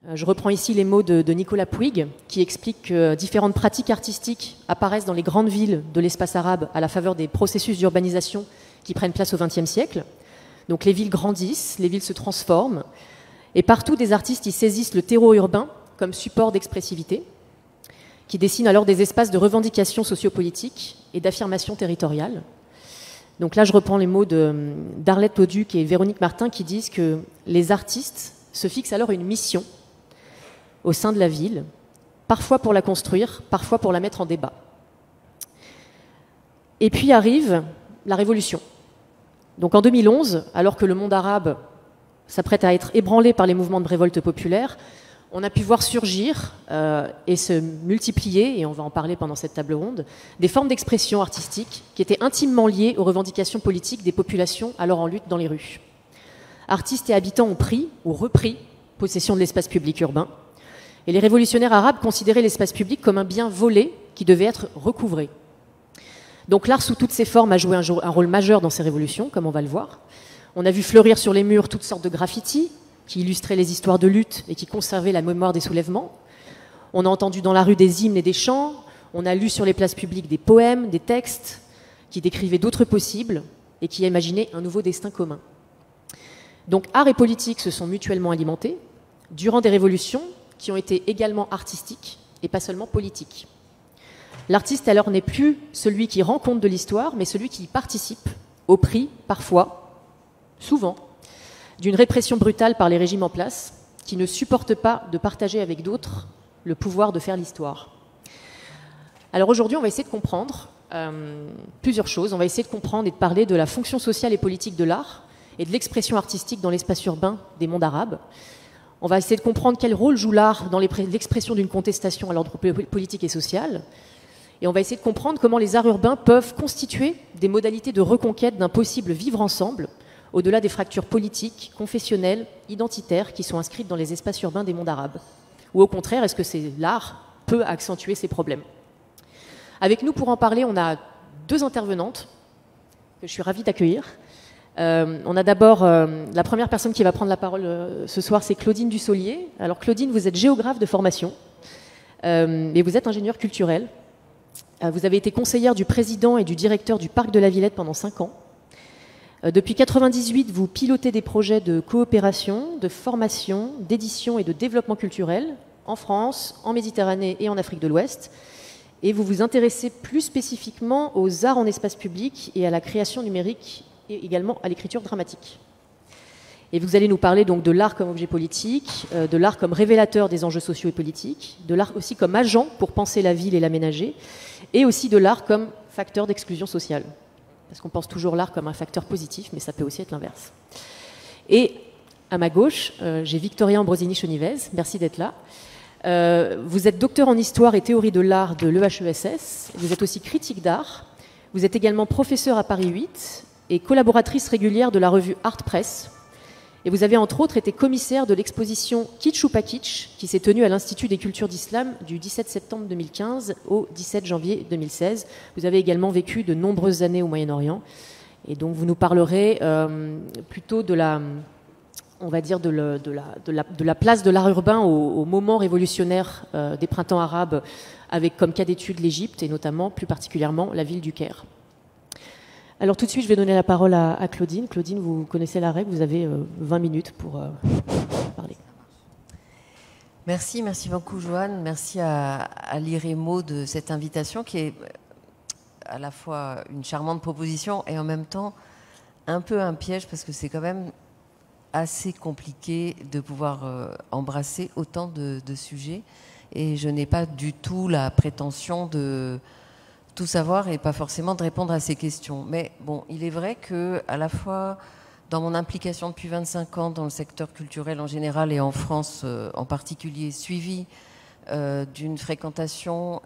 Je reprends ici les mots de Nicolas Puig, qui explique que différentes pratiques artistiques apparaissent dans les grandes villes de l'espace arabe à la faveur des processus d'urbanisation qui prennent place au XXe siècle. Donc les villes grandissent, les villes se transforment, et partout des artistes y saisissent le terreau urbain comme support d'expressivité, qui dessine alors des espaces de revendication sociopolitique et d'affirmation territoriale. Donc là, je reprends les mots d'Arlette Auduc et Véronique Martin qui disent que les artistes se fixent alors une mission au sein de la ville, parfois pour la construire, parfois pour la mettre en débat. Et puis arrive la Révolution. Donc en 2011, alors que le monde arabe s'apprête à être ébranlé par les mouvements de révolte populaire, on a pu voir surgir et se multiplier, et on va en parler pendant cette table ronde, des formes d'expression artistique qui étaient intimement liées aux revendications politiques des populations alors en lutte dans les rues. Artistes et habitants ont pris ou repris possession de l'espace public urbain, et les révolutionnaires arabes considéraient l'espace public comme un bien volé qui devait être recouvré. Donc l'art sous toutes ses formes a joué un rôle majeur dans ces révolutions, comme on va le voir. On a vu fleurir sur les murs toutes sortes de graffitis qui illustraient les histoires de lutte et qui conservaient la mémoire des soulèvements. On a entendu dans la rue des hymnes et des chants, on a lu sur les places publiques des poèmes, des textes qui décrivaient d'autres possibles et qui imaginaient un nouveau destin commun. Donc art et politique se sont mutuellement alimentés durant des révolutions qui ont été également artistiques et pas seulement politiques. L'artiste alors n'est plus celui qui rend compte de l'histoire, mais celui qui y participe, au prix, parfois, souvent, d'une répression brutale par les régimes en place, qui ne supportent pas de partager avec d'autres le pouvoir de faire l'histoire. Alors aujourd'hui, on va essayer de comprendre plusieurs choses. On va essayer de comprendre et de parler de la fonction sociale et politique de l'art et de l'expression artistique dans l'espace urbain des mondes arabes. On va essayer de comprendre quel rôle joue l'art dans l'expression d'une contestation à l'ordre politique et social. Et on va essayer de comprendre comment les arts urbains peuvent constituer des modalités de reconquête d'un possible vivre ensemble, au-delà des fractures politiques, confessionnelles, identitaires qui sont inscrites dans les espaces urbains des mondes arabes. Ou au contraire, est-ce que l'art peut accentuer ces problèmes? Avec nous pour en parler, on a deux intervenantes que je suis ravie d'accueillir. On a d'abord la première personne qui va prendre la parole ce soir, c'est Claudine Dussolier. Alors Claudine, vous êtes géographe de formation et vous êtes ingénieure culturelle. Vous avez été conseillère du président et du directeur du Parc de la Villette pendant 5 ans. Depuis 1998, vous pilotez des projets de coopération, de formation, d'édition et de développement culturel en France, en Méditerranée et en Afrique de l'Ouest. Et vous vous intéressez plus spécifiquement aux arts en espace public et à la création numérique et également à l'écriture dramatique. Et vous allez nous parler donc de l'art comme objet politique, de l'art comme révélateur des enjeux sociaux et politiques, de l'art aussi comme agent pour penser la ville et l'aménager, et aussi de l'art comme facteur d'exclusion sociale. Parce qu'on pense toujours l'art comme un facteur positif, mais ça peut aussi être l'inverse. Et à ma gauche, j'ai Victoria Ambrosini-Chenivez, merci d'être là. Vous êtes docteur en histoire et théorie de l'art de l'EHESS, vous êtes aussi critique d'art, vous êtes également professeur à Paris 8 et collaboratrice régulière de la revue Art Press. Et vous avez entre autres été commissaire de l'exposition Kitsch ou pas Kitsch, qui s'est tenue à l'Institut des cultures d'Islam du 17 septembre 2015 au 17 janvier 2016. Vous avez également vécu de nombreuses années au Moyen-Orient. Et donc vous nous parlerez plutôt de la, on va dire de la place de l'art urbain au moment révolutionnaire des printemps arabes, avec comme cas d'étude l'Égypte et notamment, plus particulièrement, la ville du Caire. Alors tout de suite, je vais donner la parole à Claudine. Claudine, vous connaissez la règle, vous avez 20 minutes pour parler. Merci beaucoup Joanne. Merci à l'IREMO de cette invitation qui est à la fois une charmante proposition et en même temps un peu un piège parce que c'est quand même assez compliqué de pouvoir embrasser autant de sujets. Et je n'ai pas du tout la prétention de tout savoir et pas forcément de répondre à ces questions. Mais bon, il est vrai que à la fois dans mon implication depuis 25 ans dans le secteur culturel en général et en France en particulier, suivi d'une fréquentation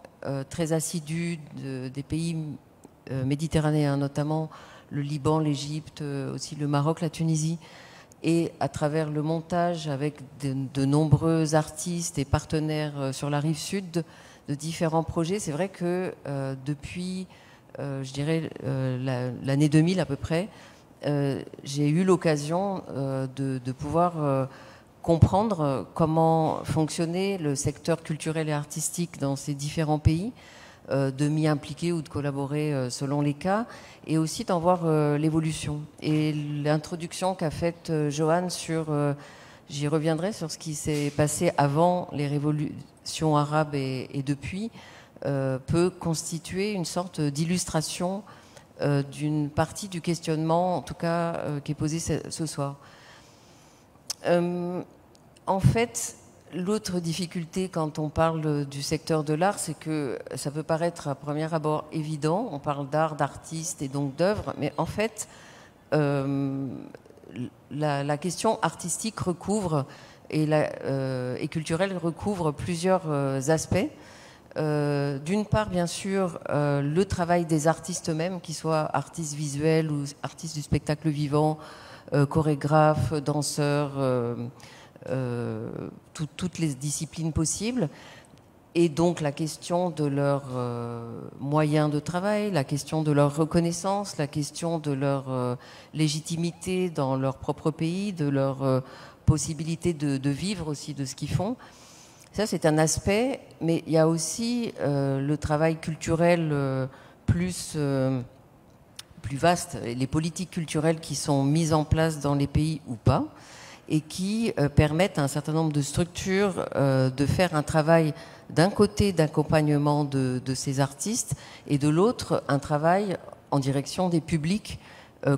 très assidue des pays méditerranéens, notamment le Liban, l'Égypte, aussi le Maroc, la Tunisie, et à travers le montage avec de nombreux artistes et partenaires sur la rive sud de différents projets. C'est vrai que depuis, je dirais, l'année 2000 à peu près, j'ai eu l'occasion de pouvoir comprendre comment fonctionnait le secteur culturel et artistique dans ces différents pays, de m'y impliquer ou de collaborer selon les cas, et aussi d'en voir l'évolution. Et l'introduction qu'a faite Johan sur, j'y reviendrai, sur ce qui s'est passé avant les révolutions arabes et depuis, peut constituer une sorte d'illustration d'une partie du questionnement, en tout cas, qui est posé ce soir. En fait, l'autre difficulté quand on parle du secteur de l'art, c'est que ça peut paraître à premier abord évident. On parle d'art, d'artistes et donc d'œuvres, mais en fait, la question artistique recouvre et culturelle recouvre plusieurs aspects. D'une part, bien sûr, le travail des artistes eux-mêmes, qu'ils soient artistes visuels ou artistes du spectacle vivant, chorégraphes, danseurs, toutes les disciplines possibles. Et donc la question de leurs moyens de travail, la question de leur reconnaissance, la question de leur légitimité dans leur propre pays, de leur possibilité de vivre aussi de ce qu'ils font. Ça, c'est un aspect, mais il y a aussi le travail culturel plus vaste, les politiques culturelles qui sont mises en place dans les pays ou pas, et qui permettent à un certain nombre de structures de faire un travail d'un côté d'accompagnement de ces artistes, et de l'autre un travail en direction des publics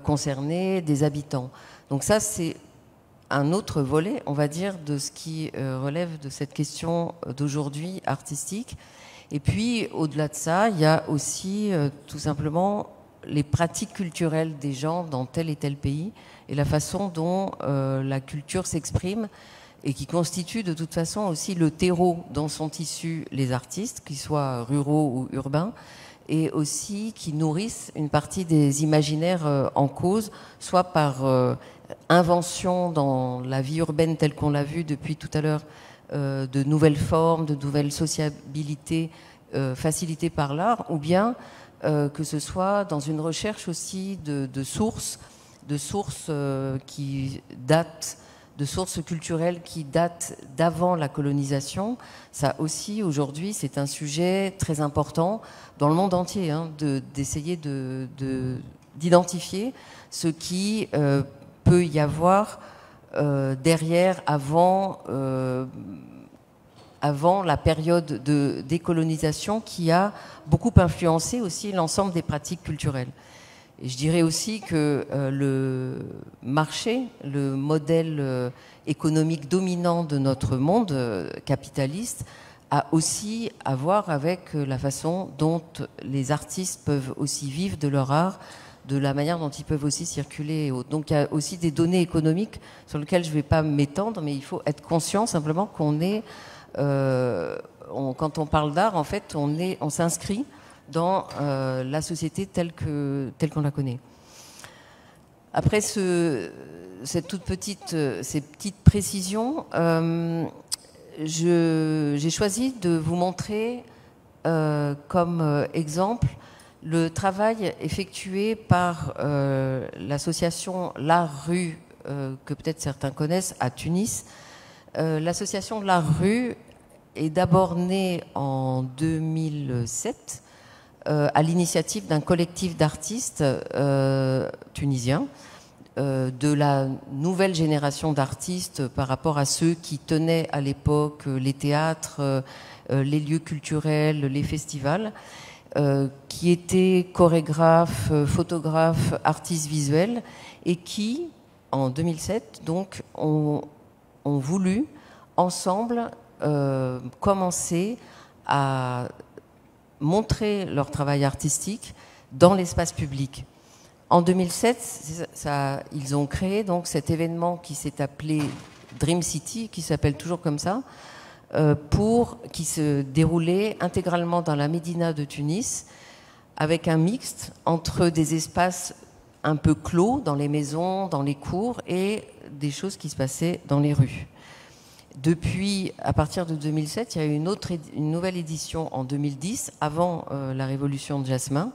concernés, des habitants. Donc ça, c'est un autre volet, on va dire, de ce qui relève de cette question d'aujourd'hui artistique. Et puis, au-delà de ça, il y a aussi tout simplement les pratiques culturelles des gens dans tel et tel pays et la façon dont la culture s'exprime et qui constitue de toute façon aussi le terreau dont sont issus les artistes, qu'ils soient ruraux ou urbains, et aussi qui nourrissent une partie des imaginaires en cause, soit par invention dans la vie urbaine telle qu'on l'a vu depuis tout à l'heure, de nouvelles formes, de nouvelles sociabilités facilitées par l'art, ou bien que ce soit dans une recherche aussi de sources qui datent, de sources culturelles qui datent d'avant la colonisation. Ça aussi, aujourd'hui, c'est un sujet très important dans le monde entier, hein, d'essayer d'identifier ce qui peut y avoir derrière, avant la période de décolonisation qui a beaucoup influencé aussi l'ensemble des pratiques culturelles. Et je dirais aussi que le marché, le modèle économique dominant de notre monde capitaliste, a aussi à voir avec la façon dont les artistes peuvent aussi vivre de leur art, de la manière dont ils peuvent aussi circuler et autres. Donc il y a aussi des données économiques sur lesquelles je ne vais pas m'étendre, mais il faut être conscient simplement qu'on est, quand on parle d'art, en fait, on s'inscrit dans la société telle qu'on la connaît. Après ces petites précisions, j'ai choisi de vous montrer comme exemple le travail effectué par l'association L'Art Rue, que peut-être certains connaissent, à Tunis. L'association L'Art Rue est d'abord née en 2007 à l'initiative d'un collectif d'artistes tunisiens, de la nouvelle génération d'artistes par rapport à ceux qui tenaient à l'époque les théâtres, les lieux culturels, les festivals, qui étaient chorégraphes, photographes, artistes visuels, et qui, en 2007, donc, ont voulu ensemble commencer à montrer leur travail artistique dans l'espace public. En 2007, ils ont créé donc cet événement qui s'est appelé Dream City, qui s'appelle toujours comme ça, qui se déroulait intégralement dans la Médina de Tunis, avec un mixte entre des espaces un peu clos dans les maisons, dans les cours, et des choses qui se passaient dans les rues. Depuis, à partir de 2007, il y a eu une nouvelle édition en 2010, avant la révolution de Jasmin,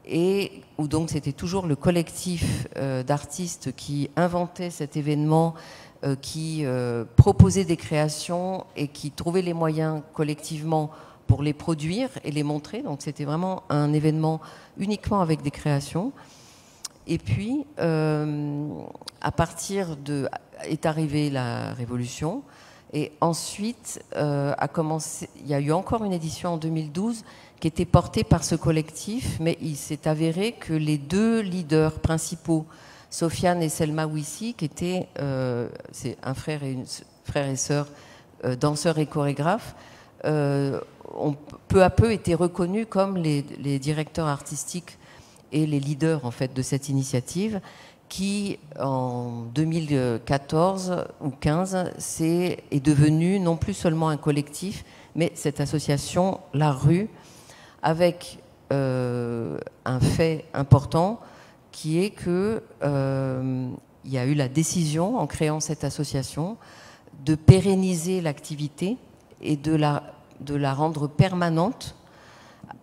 et où donc c'était toujours le collectif d'artistes qui inventait cet événement qui proposaient des créations et qui trouvaient les moyens collectivement pour les produire et les montrer. Donc c'était vraiment un événement uniquement avec des créations. Et puis, à partir de... est arrivée la Révolution. Et ensuite, il y a eu encore une édition en 2012 qui était portée par ce collectif, mais il s'est avéré que les deux leaders principaux, Sofiane et Selma Ouissi, qui étaient c'est un frère et sœur, danseurs et chorégraphes, ont peu à peu été reconnus comme les directeurs artistiques et les leaders en fait de cette initiative qui en 2014 ou 15 est devenu non plus seulement un collectif mais cette association La Rue avec un fait important qui est que il y a eu la décision en créant cette association de pérenniser l'activité et de la rendre permanente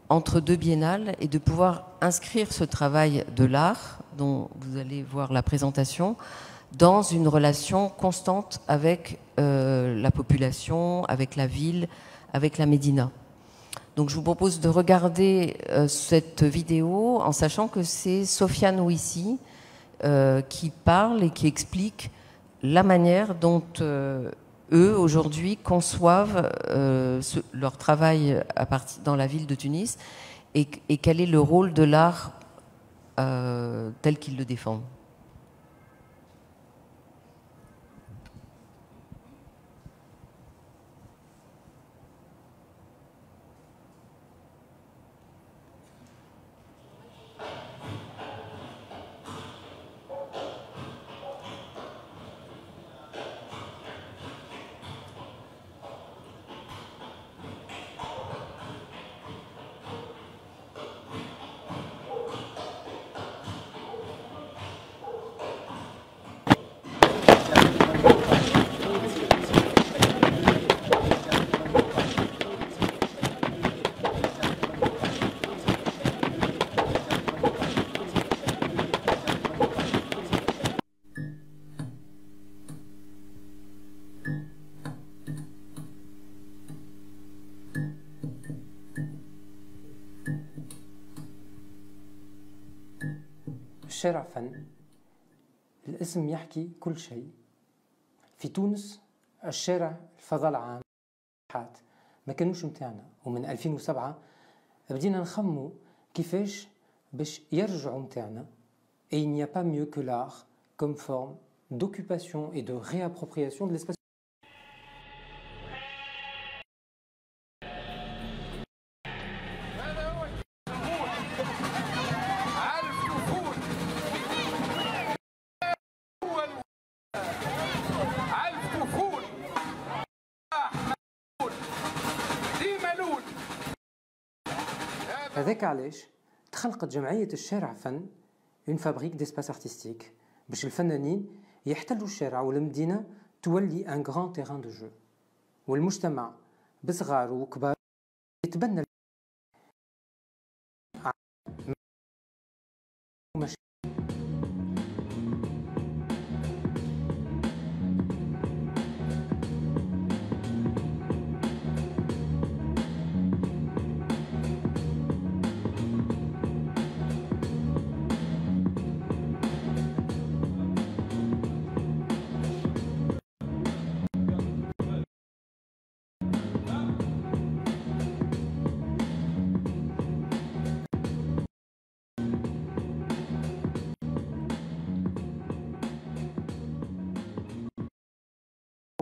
entre deux biennales et de pouvoir inscrire ce travail de l'art, dont vous allez voir la présentation, dans une relation constante avec la population, avec la ville, avec la Médina. Donc je vous propose de regarder cette vidéo en sachant que c'est Sofiane Ouissi qui parle et qui explique la manière dont eux, aujourd'hui, conçoivent leur travail dans la ville de Tunis et quel est le rôle de l'art tel qu'ils le défendent. الشارع فن. الاسم يحكي كل شيء. في تونس الشارع الفضاء العام ما كانوش متاعنا، ومن 2007 بدينا نخمو كيفاش باش يرجعوا متاعنا. Et il n'y a pas mieux que l'art comme forme d'occupation et de réappropriation de l'espace. هذاك علاش تخلقت جمعية الشارع فن une fabrique d'espace artistique باش الفنانين يحتلوا الشارع والمدينة تولي un grand terrain de jeu والمجتمع بصغار وكبار يتبنى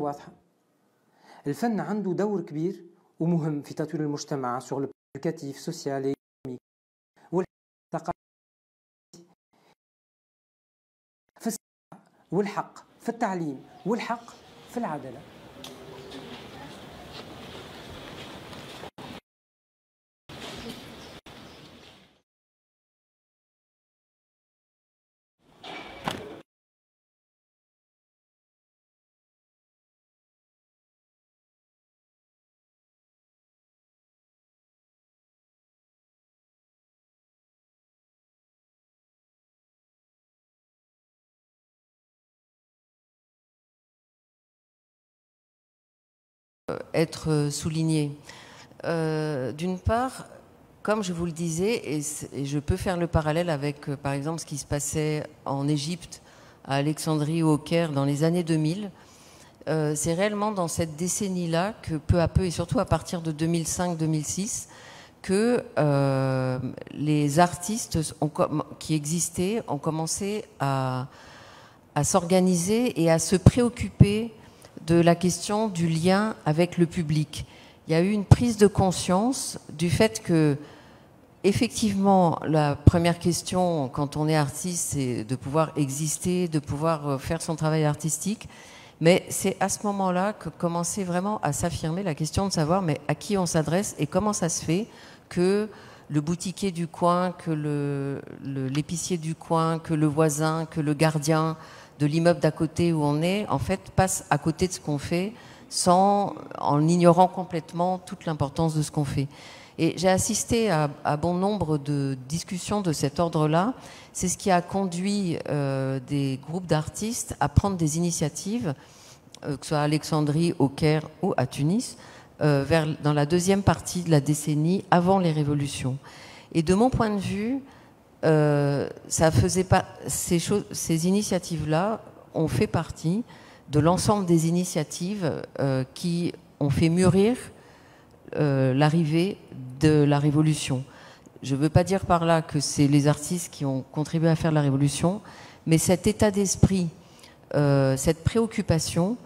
واضحة. الفن عنده دور كبير ومهم في تطوير المجتمع sur le plan éducatif, social et économique. والحق في التعليم والحق في العدالة. être soulignées. D'une part, comme je vous le disais, et je peux faire le parallèle avec, par exemple, ce qui se passait en Égypte, à Alexandrie ou au Caire dans les années 2000, c'est réellement dans cette décennie-là que peu à peu, et surtout à partir de 2005-2006, que les artistes qui existaient ont commencé à s'organiser et à se préoccuper de la question du lien avec le public. Il y a eu une prise de conscience du fait que, effectivement, la première question quand on est artiste, c'est de pouvoir exister, de pouvoir faire son travail artistique. Mais c'est à ce moment-là que commençait vraiment à s'affirmer la question de savoir mais à qui on s'adresse et comment ça se fait que le boutiquier du coin, que l'épicier du coin, que le voisin, que le gardien de l'immeuble d'à côté où on est, en fait, passe à côté de ce qu'on fait en ignorant complètement toute l'importance de ce qu'on fait. Et j'ai assisté à bon nombre de discussions de cet ordre-là. C'est ce qui a conduit des groupes d'artistes à prendre des initiatives, que ce soit à Alexandrie, au Caire ou à Tunis, dans la deuxième partie de la décennie avant les révolutions. Et de mon point de vue, ça faisait pas ces initiatives-là ont fait partie de l'ensemble des initiatives qui ont fait mûrir l'arrivée de la révolution. Je ne veux pas dire par là que c'est les artistes qui ont contribué à faire la révolution, mais cet état d'esprit, cette préoccupation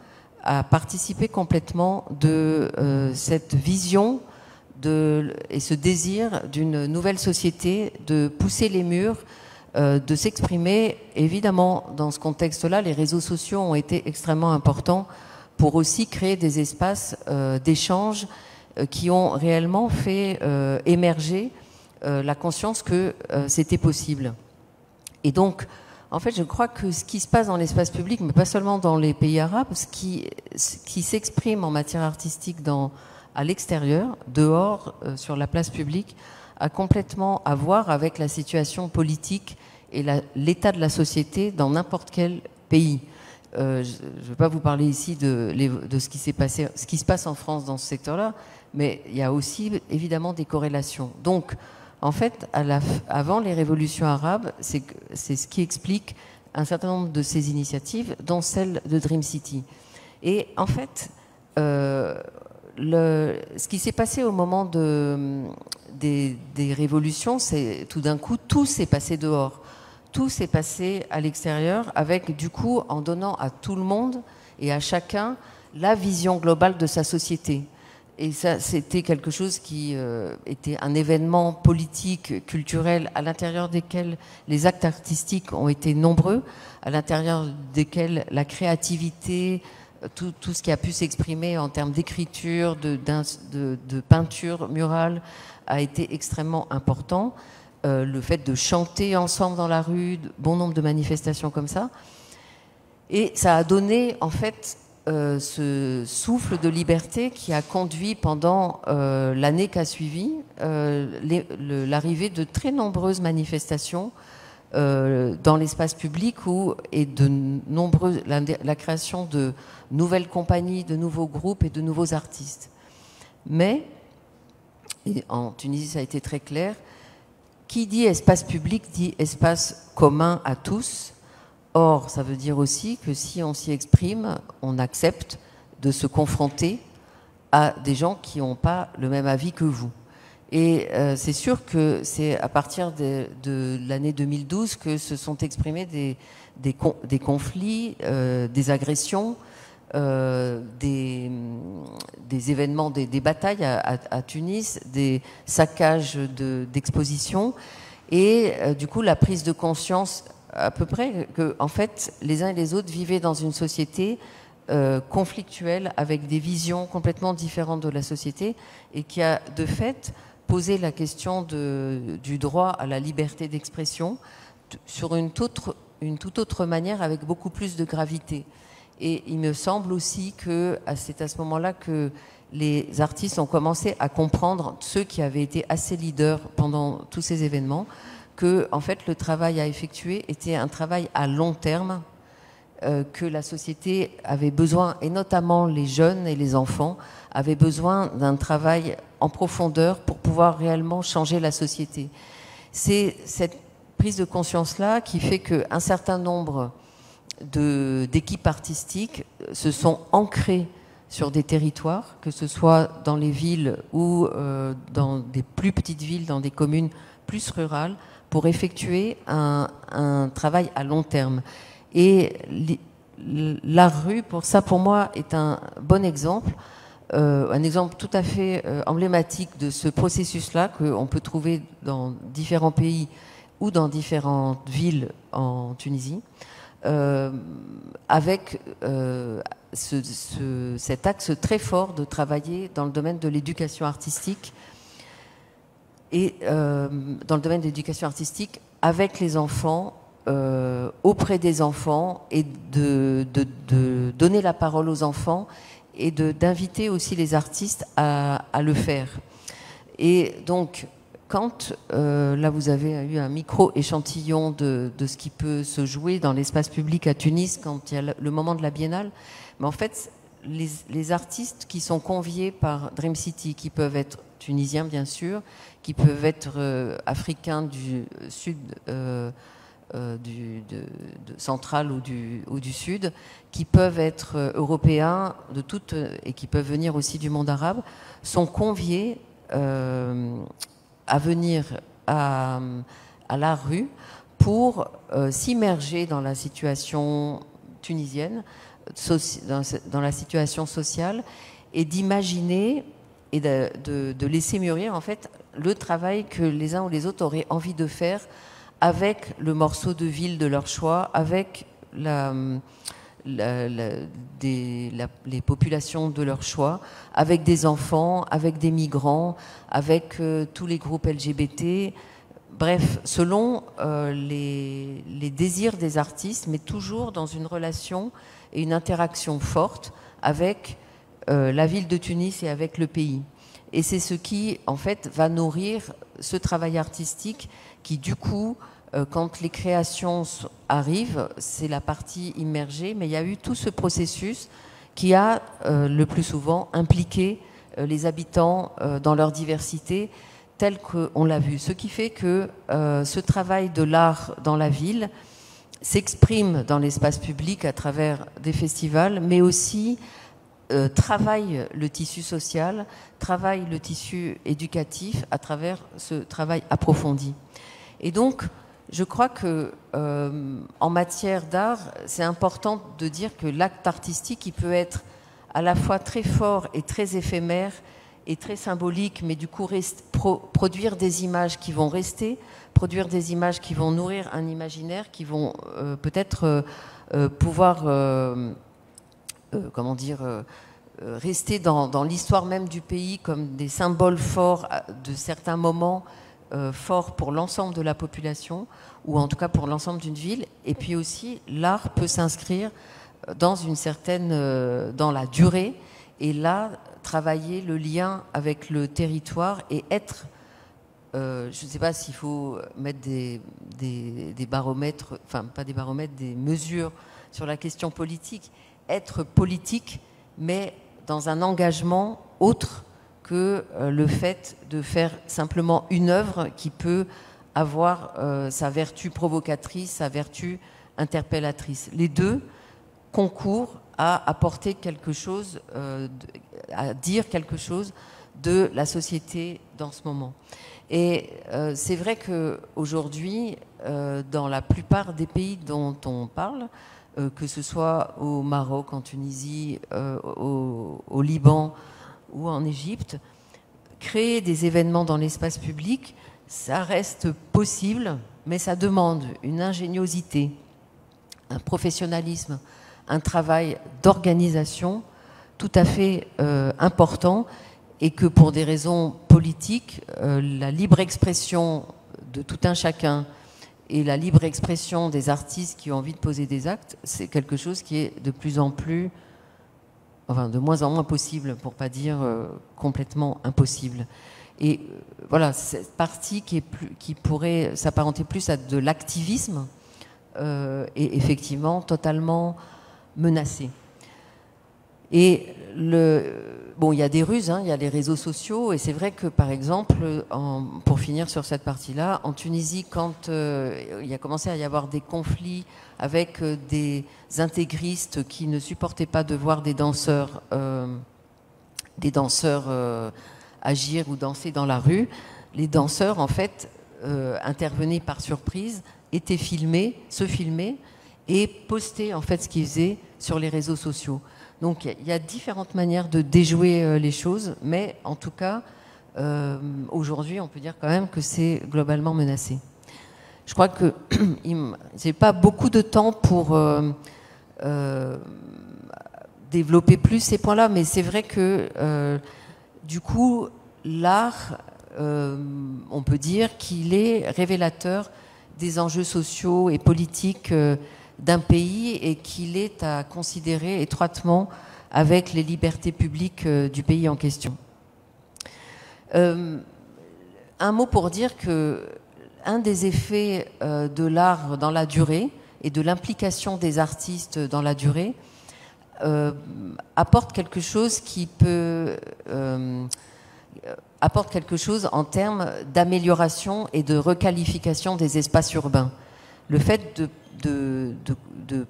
a participé complètement de cette vision et ce désir d'une nouvelle société, de pousser les murs, de s'exprimer. Évidemment, dans ce contexte-là, les réseaux sociaux ont été extrêmement importants pour aussi créer des espaces d'échange qui ont réellement fait émerger la conscience que c'était possible. Et donc, en fait, je crois que ce qui se passe dans l'espace public, mais pas seulement dans les pays arabes, ce qui s'exprime en matière artistique à l'extérieur, dehors, sur la place publique, a complètement à voir avec la situation politique et l'état de la société dans n'importe quel pays. Je ne vais pas vous parler ici de ce qui s'est passé, ce qui se passe en France dans ce secteur-là, mais il y a aussi évidemment des corrélations. Donc, en fait, avant les révolutions arabes, c'est ce qui explique un certain nombre de ces initiatives, dont celle de Dream City. Et en fait, ce qui s'est passé au moment des révolutions, c'est tout d'un coup, tout s'est passé dehors. Tout s'est passé à l'extérieur avec, du coup, en donnant à tout le monde et à chacun la vision globale de sa société. Et ça, c'était quelque chose qui était un événement politique, culturel, à l'intérieur desquels les actes artistiques ont été nombreux, à l'intérieur desquels la créativité, tout ce qui a pu s'exprimer en termes d'écriture, de peinture murale, a été extrêmement important. Le fait de chanter ensemble dans la rue, bon nombre de manifestations comme ça. Et ça a donné, en fait, ce souffle de liberté qui a conduit pendant l'année qui a suivi l'arrivée de très nombreuses manifestations dans l'espace public et la création de nouvelles compagnies, de nouveaux groupes et de nouveaux artistes. Mais, et en Tunisie ça a été très clair, qui dit espace public dit espace commun à tous. Or, ça veut dire aussi que si on s'y exprime, on accepte de se confronter à des gens qui n'ont pas le même avis que vous. Et c'est sûr que c'est à partir de l'année 2012 que se sont exprimés des conflits, des agressions, des événements, des batailles à Tunis, des saccages d'expositions, et du coup la prise de conscience à peu près que, en fait, les uns et les autres vivaient dans une société conflictuelle avec des visions complètement différentes de la société et qui a de fait posé la question du droit à la liberté d'expression sur une toute autre manière avec beaucoup plus de gravité. Et il me semble aussi que c'est à ce moment-là que les artistes ont commencé à comprendre, ceux qui avaient été assez leaders pendant tous ces événements, que en fait le travail à effectuer était un travail à long terme que la société avait besoin, et notamment les jeunes et les enfants, avaient besoin d'un travail en profondeur pour pouvoir réellement changer la société. C'est cette prise de conscience-là qui fait qu'un certain nombre d'équipes artistiques se sont ancrées sur des territoires, que ce soit dans les villes ou dans des plus petites villes, dans des communes plus rurales, pour effectuer un travail à long terme. Et la rue, pour moi, est un bon exemple, un exemple tout à fait emblématique de ce processus-là qu'on peut trouver dans différents pays ou dans différentes villes en Tunisie, avec cet axe très fort de travailler dans le domaine de l'éducation artistique et dans le domaine de l'éducation artistique avec les enfants, auprès des enfants, et de donner la parole aux enfants et d'inviter aussi les artistes à le faire. Et donc, quand là vous avez eu un micro-échantillon de ce qui peut se jouer dans l'espace public à Tunis quand il y a le moment de la biennale, mais en fait les artistes qui sont conviés par Dream City, qui peuvent être tunisiens bien sûr, qui peuvent être africains du sud, central ou du sud, qui peuvent être européens et qui peuvent venir aussi du monde arabe, sont conviés à venir à la rue pour s'immerger dans la situation tunisienne, dans la situation sociale, et d'imaginer et de laisser mûrir en fait le travail que les uns ou les autres auraient envie de faire avec le morceau de ville de leur choix, avec les populations de leur choix, avec des enfants, avec des migrants, avec tous les groupes LGBT, bref, selon les désirs des artistes, mais toujours dans une relation et une interaction forte avec la ville de Tunis et avec le pays. Et c'est ce qui, en fait, va nourrir ce travail artistique qui, du coup, quand les créations arrivent, c'est la partie immergée, mais il y a eu tout ce processus qui a, le plus souvent, impliqué les habitants dans leur diversité, telle qu'on l'a vu. Ce qui fait que ce travail de l'art dans la ville s'exprime dans l'espace public à travers des festivals, mais aussi travaille le tissu social, travaille le tissu éducatif à travers ce travail approfondi. Et donc, je crois que en matière d'art, c'est important de dire que l'acte artistique, il peut être à la fois très fort et très éphémère et très symbolique, mais du coup produire des images qui vont rester, produire des images qui vont nourrir un imaginaire, qui vont peut-être pouvoir rester dans l'histoire même du pays comme des symboles forts de certains moments forts pour l'ensemble de la population, ou en tout cas pour l'ensemble d'une ville. Et puis aussi, l'art peut s'inscrire dans dans la durée, et là, travailler le lien avec le territoire et être, je ne sais pas s'il faut mettre des baromètres, enfin pas des baromètres, des mesures sur la question politique, être politique, mais dans un engagement autre que le fait de faire simplement une œuvre qui peut avoir sa vertu provocatrice, sa vertu interpellatrice. Les deux concourent à apporter quelque chose, à dire quelque chose de la société dans ce moment. Et c'est vrai qu'aujourd'hui, dans la plupart des pays dont on parle, que ce soit au Maroc, en Tunisie, au Liban ou en Égypte, créer des événements dans l'espace public, ça reste possible, mais ça demande une ingéniosité, un professionnalisme, un travail d'organisation tout à fait important, et que pour des raisons politiques, la libre expression de tout un chacun et la libre expression des artistes qui ont envie de poser des actes, c'est quelque chose qui est de plus en plus, enfin de moins en moins possible, pour pas dire complètement impossible. Et voilà, cette partie qui pourrait s'apparenter plus à de l'activisme, est effectivement totalement menacée. Et bon, il y a des ruses, hein, il y a les réseaux sociaux, et c'est vrai que, par exemple, pour finir sur cette partie-là, en Tunisie, quand il a commencé à y avoir des conflits avec des intégristes qui ne supportaient pas de voir des danseurs agir ou danser dans la rue, les danseurs, en fait, intervenaient par surprise, étaient filmés, se filmaient et postaient, en fait, ce qu'ils faisaient sur les réseaux sociaux. Donc il y a différentes manières de déjouer les choses, mais en tout cas, aujourd'hui, on peut dire quand même que c'est globalement menacé. Je crois que j'ai pas beaucoup de temps pour développer plus ces points-là, mais c'est vrai que du coup, l'art, on peut dire qu'il est révélateur des enjeux sociaux et politiques d'un pays et qu'il est à considérer étroitement avec les libertés publiques du pays en question. Un mot pour dire que un des effets de l'art dans la durée et de l'implication des artistes dans la durée apporte quelque chose qui peut apporte quelque chose en termes d'amélioration et de requalification des espaces urbains. Le fait de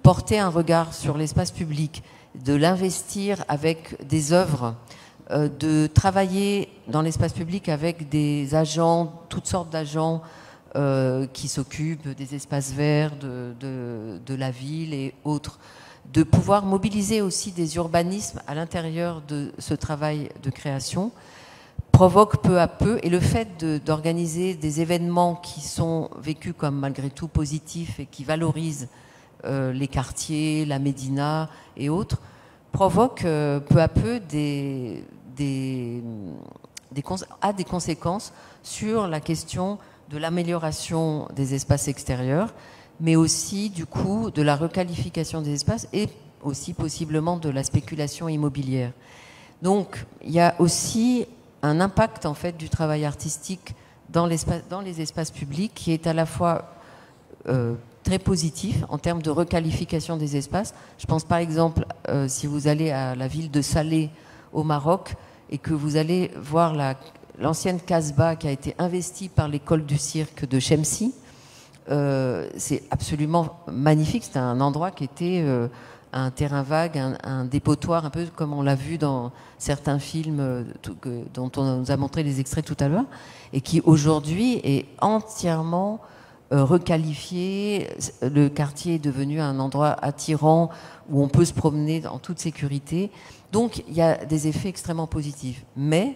porter un regard sur l'espace public, de l'investir avec des œuvres, de travailler dans l'espace public avec des agents, toutes sortes d'agents qui s'occupent des espaces verts, de la ville et autres, de pouvoir mobiliser aussi des urbanismes à l'intérieur de ce travail de création, provoque peu à peu, et le fait d'organiser des événements qui sont vécus comme malgré tout positifs et qui valorisent les quartiers, la médina et autres, provoque peu à peu des conséquences sur la question de l'amélioration des espaces extérieurs, mais aussi du coup de la requalification des espaces et aussi possiblement de la spéculation immobilière. Donc il y a aussi un impact en fait du travail artistique dans les espaces publics qui est à la fois très positif en termes de requalification des espaces. Je pense par exemple, si vous allez à la ville de Salé au Maroc et que vous allez voir l'ancienne Casbah qui a été investie par l'école du cirque de Chemsi, c'est absolument magnifique. C'est un endroit qui était un terrain vague, un dépotoir, un peu comme on l'a vu dans certains films dont on nous a montré les extraits tout à l'heure, et qui aujourd'hui est entièrement requalifié. Le quartier est devenu un endroit attirant où on peut se promener en toute sécurité. Donc il y a des effets extrêmement positifs. Mais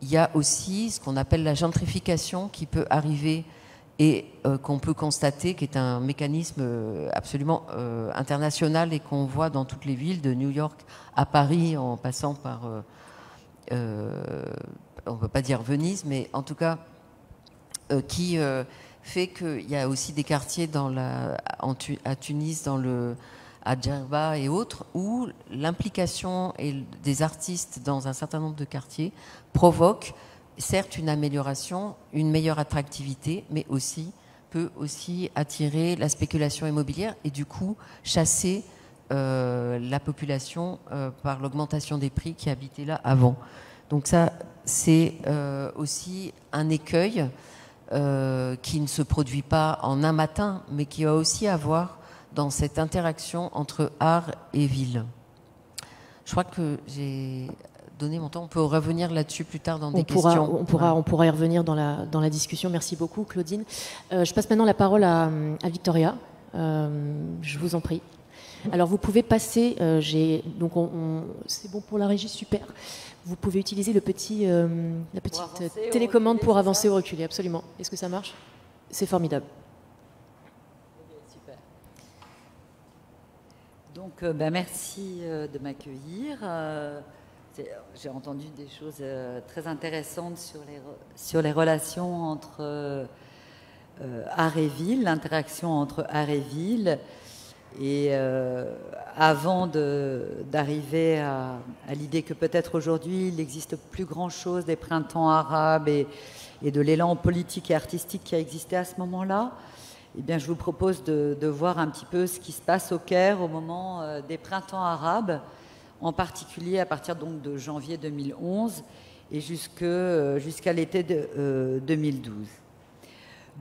il y a aussi ce qu'on appelle la gentrification qui peut arriver et qu'on peut constater, qui est un mécanisme absolument international et qu'on voit dans toutes les villes, de New York à Paris, en passant par, on ne peut pas dire Venise, mais en tout cas, qui fait qu'il y a aussi des quartiers à Tunis, à Djerba et autres, où l'implication des artistes dans un certain nombre de quartiers provoque certes une amélioration, une meilleure attractivité, mais peut aussi attirer la spéculation immobilière et du coup chasser la population par l'augmentation des prix qui habitaient là avant. Donc ça, c'est aussi un écueil qui ne se produit pas en un matin, mais qui a aussi à voir dans cette interaction entre art et ville. Je crois que j'ai donné mon temps. On peut revenir là-dessus plus tard dans des questions. On pourra y revenir dans la discussion. Merci beaucoup, Claudine. Je passe maintenant la parole à Victoria. Je vous en prie. Alors, vous pouvez passer... c'est bon pour la régie, super. Vous pouvez utiliser la petite télécommande pour avancer ou reculer, absolument. Est-ce que ça marche? C'est formidable. Super. Donc, merci de m'accueillir. J'ai entendu des choses très intéressantes sur les relations entre art et ville, l'interaction entre art et ville. Et avant d'arriver à l'idée que peut-être aujourd'hui il n'existe plus grand-chose des printemps arabes et de l'élan politique et artistique qui a existé à ce moment-là, eh bien, je vous propose de voir un petit peu ce qui se passe au Caire au moment des printemps arabes, en particulier à partir donc de janvier 2011 et jusqu'à l'été de 2012.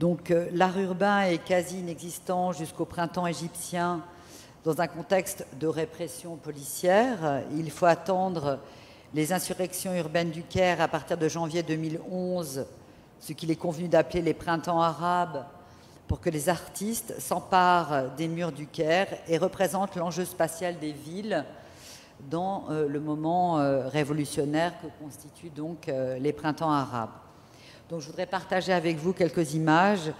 Donc l'art urbain est quasi inexistant jusqu'au printemps égyptien dans un contexte de répression policière. Il faut attendre les insurrections urbaines du Caire à partir de janvier 2011, ce qu'il est convenu d'appeler les printemps arabes, pour que les artistes s'emparent des murs du Caire et représentent l'enjeu spatial des villes dans le moment révolutionnaire que constituent donc les printemps arabes. Donc je voudrais partager avec vous quelques images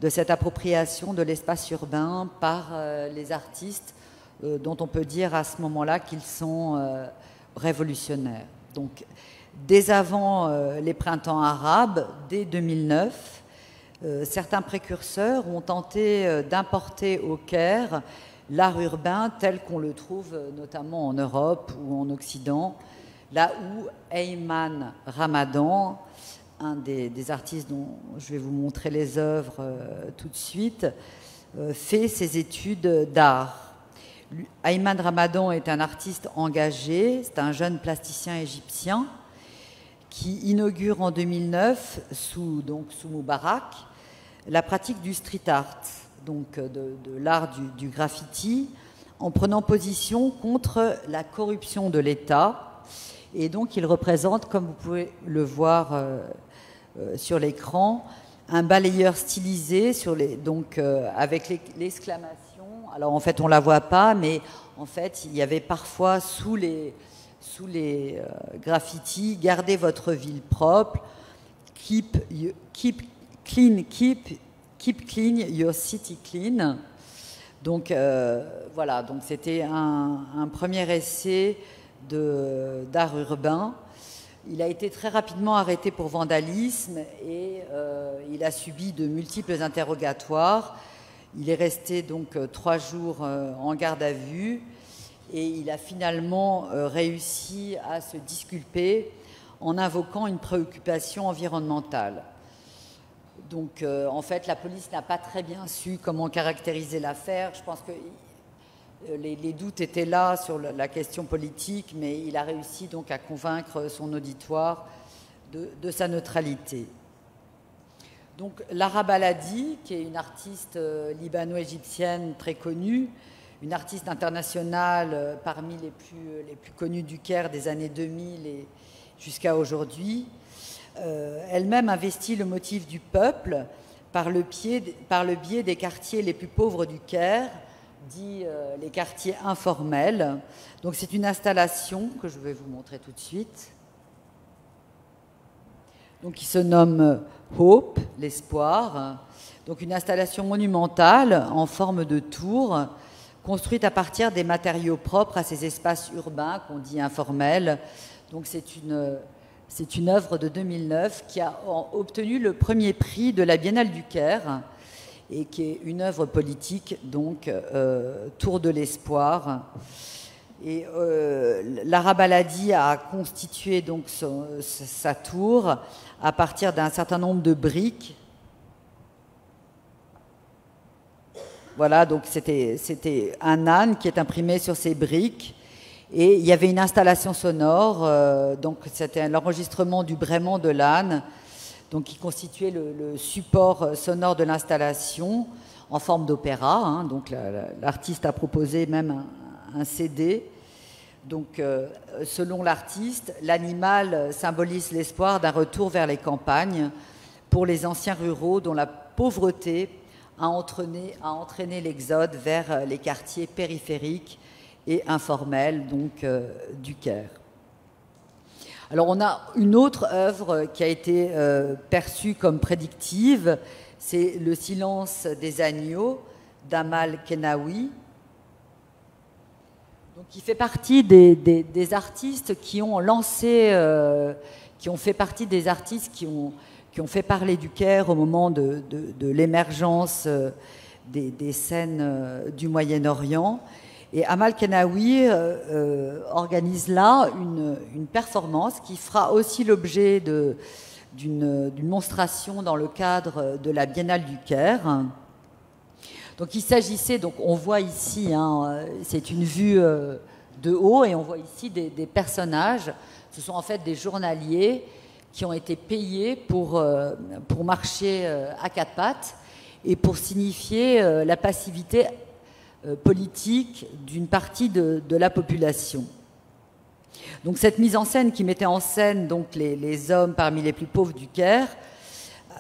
de cette appropriation de l'espace urbain par les artistes dont on peut dire à ce moment-là qu'ils sont révolutionnaires. Donc dès avant les printemps arabes, dès 2009, certains précurseurs ont tenté d'importer au Caire l'art urbain tel qu'on le trouve notamment en Europe ou en Occident, là où Ayman Ramadan, un des artistes dont je vais vous montrer les œuvres tout de suite, fait ses études d'art. Ayman Ramadan est un artiste engagé, c'est un jeune plasticien égyptien qui inaugure en 2009, sous Moubarak, la pratique du street art, donc de l'art du graffiti, en prenant position contre la corruption de l'État. Et donc il représente, comme vous pouvez le voir sur l'écran, un balayeur stylisé avec l'exclamation. Alors en fait on la voit pas, mais en fait il y avait parfois sous les graffitis: gardez votre ville propre, keep clean your city clean. Donc voilà, donc c'était un premier essai d'art urbain. Il a été très rapidement arrêté pour vandalisme et il a subi de multiples interrogatoires. Il est resté donc 3 jours en garde à vue et il a finalement réussi à se disculper en invoquant une préoccupation environnementale. Donc en fait la police n'a pas très bien su comment caractériser l'affaire. Je pense que les doutes étaient là sur la question politique, mais il a réussi donc à convaincre son auditoire de sa neutralité. Donc Lara Baladi, qui est une artiste libano-égyptienne très connue, une artiste internationale parmi les plus connues du Caire des années 2000 et jusqu'à aujourd'hui, elle-même investit le motif du peuple par le biais des quartiers les plus pauvres du Caire, dit les quartiers informels. Donc c'est une installation que je vais vous montrer tout de suite, donc qui se nomme Hope, l'espoir. Donc une installation monumentale en forme de tour, construite à partir des matériaux propres à ces espaces urbains qu'on dit informels. Donc c'est une œuvre de 2009 qui a obtenu le premier prix de la Biennale du Caire et qui est une œuvre politique, donc Tour de l'espoir. Et Lara Baladi a constitué donc sa tour à partir d'un certain nombre de briques. Voilà, donc c'était un âne qui est imprimé sur ces briques. Et il y avait une installation sonore, donc c'était l'enregistrement du braiement de l'âne, donc qui constituait le support sonore de l'installation en forme d'opéra. Hein, donc l'artiste a proposé même un CD. Donc selon l'artiste, l'animal symbolise l'espoir d'un retour vers les campagnes pour les anciens ruraux dont la pauvreté a entraîné l'exode vers les quartiers périphériques et informels donc du Caire. Alors on a une autre œuvre qui a été perçue comme prédictive, c'est Le silence des agneaux d'Amal Kenawi, donc qui fait partie des artistes qui ont lancé, qui ont fait partie des artistes qui ont fait parler du Caire au moment de l'émergence des scènes du Moyen-Orient. Et Amal Kenawi organise là une performance qui fera aussi l'objet d'une monstration dans le cadre de la Biennale du Caire. Donc il s'agissait, donc on voit ici, hein, c'est une vue de haut, et on voit ici des personnages. Ce sont en fait des journaliers qui ont été payés pour marcher à quatre pattes et pour signifier la passivité politique d'une partie de la population. Donc cette mise en scène qui mettait en scène donc les hommes parmi les plus pauvres du Caire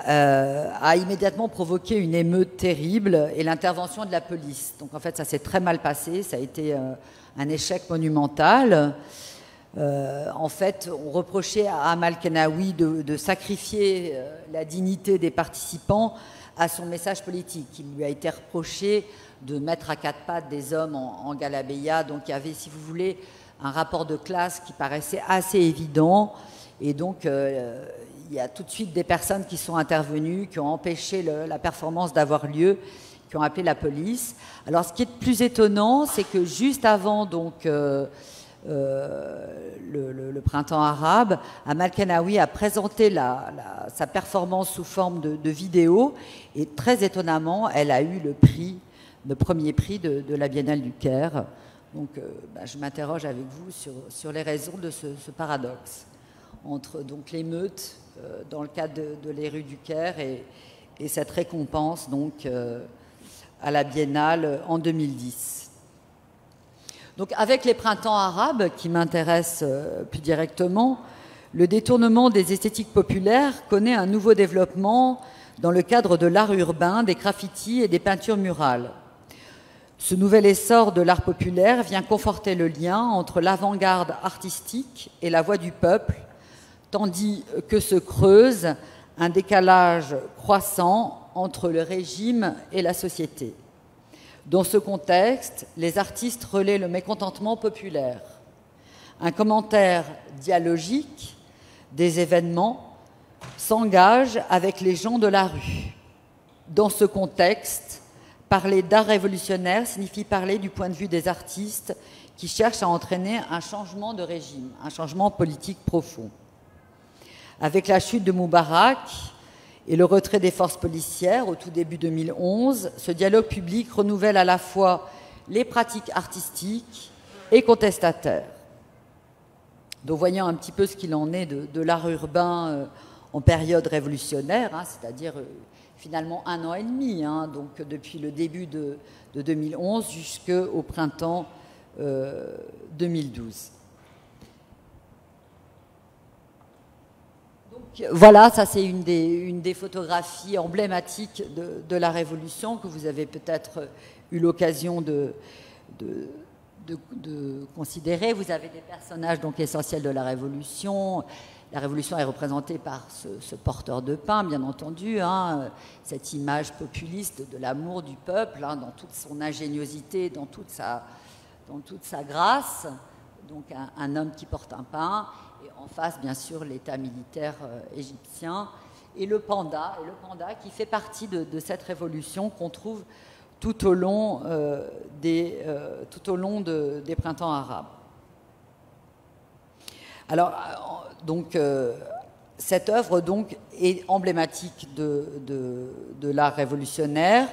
a immédiatement provoqué une émeute terrible et l'intervention de la police. Donc en fait ça s'est très mal passé, ça a été un échec monumental. En fait on reprochait à Amal Kenaoui de sacrifier la dignité des participants à son message politique. Il lui a été reproché de mettre à quatre pattes des hommes en galabeya. Donc il y avait, si vous voulez, un rapport de classe qui paraissait assez évident. Et donc il y a tout de suite des personnes qui sont intervenues, qui ont empêché la performance d'avoir lieu, qui ont appelé la police. Alors ce qui est plus étonnant, c'est que juste avant donc, le printemps arabe, Amal Kenaoui a présenté sa performance sous forme de vidéo, et très étonnamment, elle a eu le premier prix de la Biennale du Caire. Donc je m'interroge avec vous sur les raisons de ce paradoxe entre donc l'émeute dans le cadre de les rues du Caire et cette récompense donc à la Biennale en 2010. Donc avec les printemps arabes qui m'intéressent plus directement, le détournement des esthétiques populaires connaît un nouveau développement dans le cadre de l'art urbain, des graffitis et des peintures murales. Ce nouvel essor de l'art populaire vient conforter le lien entre l'avant-garde artistique et la voix du peuple, tandis que se creuse un décalage croissant entre le régime et la société. Dans ce contexte, les artistes relaient le mécontentement populaire. Un commentaire dialogique des événements s'engage avec les gens de la rue. Dans ce contexte, parler d'art révolutionnaire signifie parler du point de vue des artistes qui cherchent à entraîner un changement de régime, un changement politique profond. Avec la chute de Moubarak et le retrait des forces policières au tout début 2011, ce dialogue public renouvelle à la fois les pratiques artistiques et contestataires. Donc voyons un petit peu ce qu'il en est de l'art urbain en période révolutionnaire, hein, c'est-à-dire finalement 1 an et demi, hein, donc depuis le début de 2011 jusqu'au printemps 2012. Donc, voilà, ça c'est une des photographies emblématiques de la Révolution que vous avez peut-être eu l'occasion de considérer. Vous avez des personnages donc essentiels de la Révolution. La Révolution est représentée par ce porteur de pain, bien entendu, hein, cette image populiste de l'amour du peuple, hein, dans toute son ingéniosité, dans toute sa grâce. Donc un homme qui porte un pain, et en face, bien sûr, l'État militaire égyptien, et le panda qui fait partie de cette révolution qu'on trouve tout au long des printemps arabes. Alors, donc, cette œuvre donc, est emblématique de l'art révolutionnaire,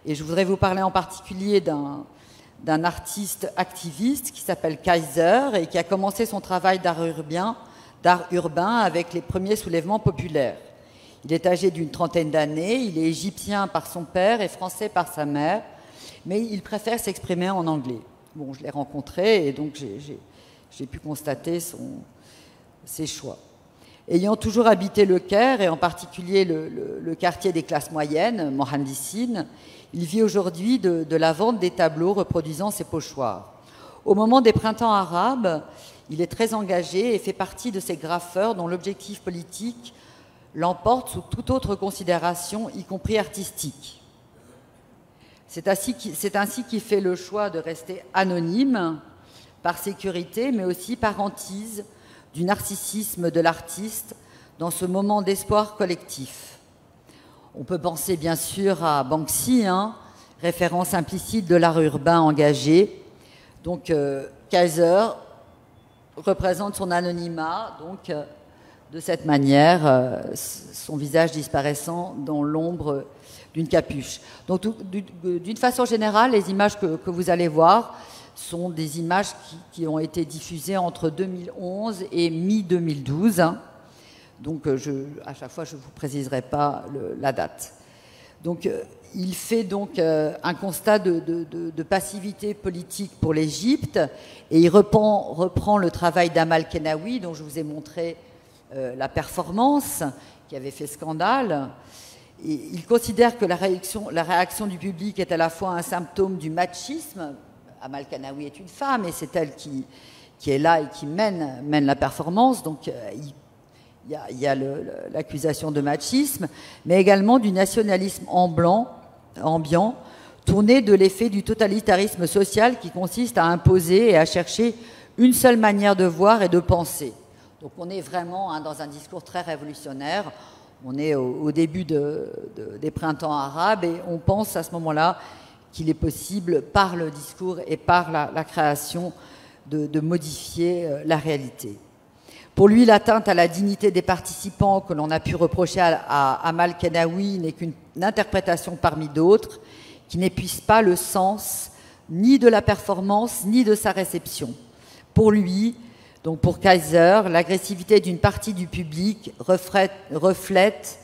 et je voudrais vous parler en particulier d'un artiste activiste qui s'appelle Kaiser et qui a commencé son travail d'art urbain avec les premiers soulèvements populaires. Il est âgé d'une trentaine d'années, il est égyptien par son père et français par sa mère, mais il préfère s'exprimer en anglais. Bon, je l'ai rencontré et donc j'ai pu constater ses choix. Ayant toujours habité le Caire, et en particulier le quartier des classes moyennes, Mohandissine, il vit aujourd'hui de la vente des tableaux reproduisant ses pochoirs. Au moment des printemps arabes, il est très engagé et fait partie de ces graffeurs dont l'objectif politique l'emporte sous toute autre considération, y compris artistique. C'est ainsi qu'il fait le choix de rester anonyme, par sécurité, mais aussi par hantise du narcissisme de l'artiste dans ce moment d'espoir collectif. On peut penser bien sûr à Banksy, hein, référence implicite de l'art urbain engagé. Donc Kaiser représente son anonymat donc, de cette manière, son visage disparaissant dans l'ombre d'une capuche. Donc, d'une façon générale, les images que vous allez voir sont des images qui ont été diffusées entre 2011 et mi-2012. Donc, à chaque fois, je ne vous préciserai pas la date. Donc, il fait donc un constat de passivité politique pour l'Égypte et il reprend le travail d'Amal Kenawi, dont je vous ai montré la performance, qui avait fait scandale. Et il considère que la réaction du public est à la fois un symptôme du machisme. Amal Kenawi est une femme et c'est elle qui est là et qui mène la performance. Donc, il y a l'accusation de machisme, mais également du nationalisme ambiant, tourné de l'effet du totalitarisme social qui consiste à imposer et à chercher une seule manière de voir et de penser. Donc on est vraiment dans un discours très révolutionnaire. On est au début des printemps arabes et on pense à ce moment-là qu'il est possible, par le discours et par la création, de modifier la réalité. Pour lui, l'atteinte à la dignité des participants que l'on a pu reprocher à Amal Kenawi n'est qu'une interprétation parmi d'autres qui n'épuise pas le sens ni de la performance ni de sa réception. Pour lui, donc pour Kaiser, l'agressivité d'une partie du public reflète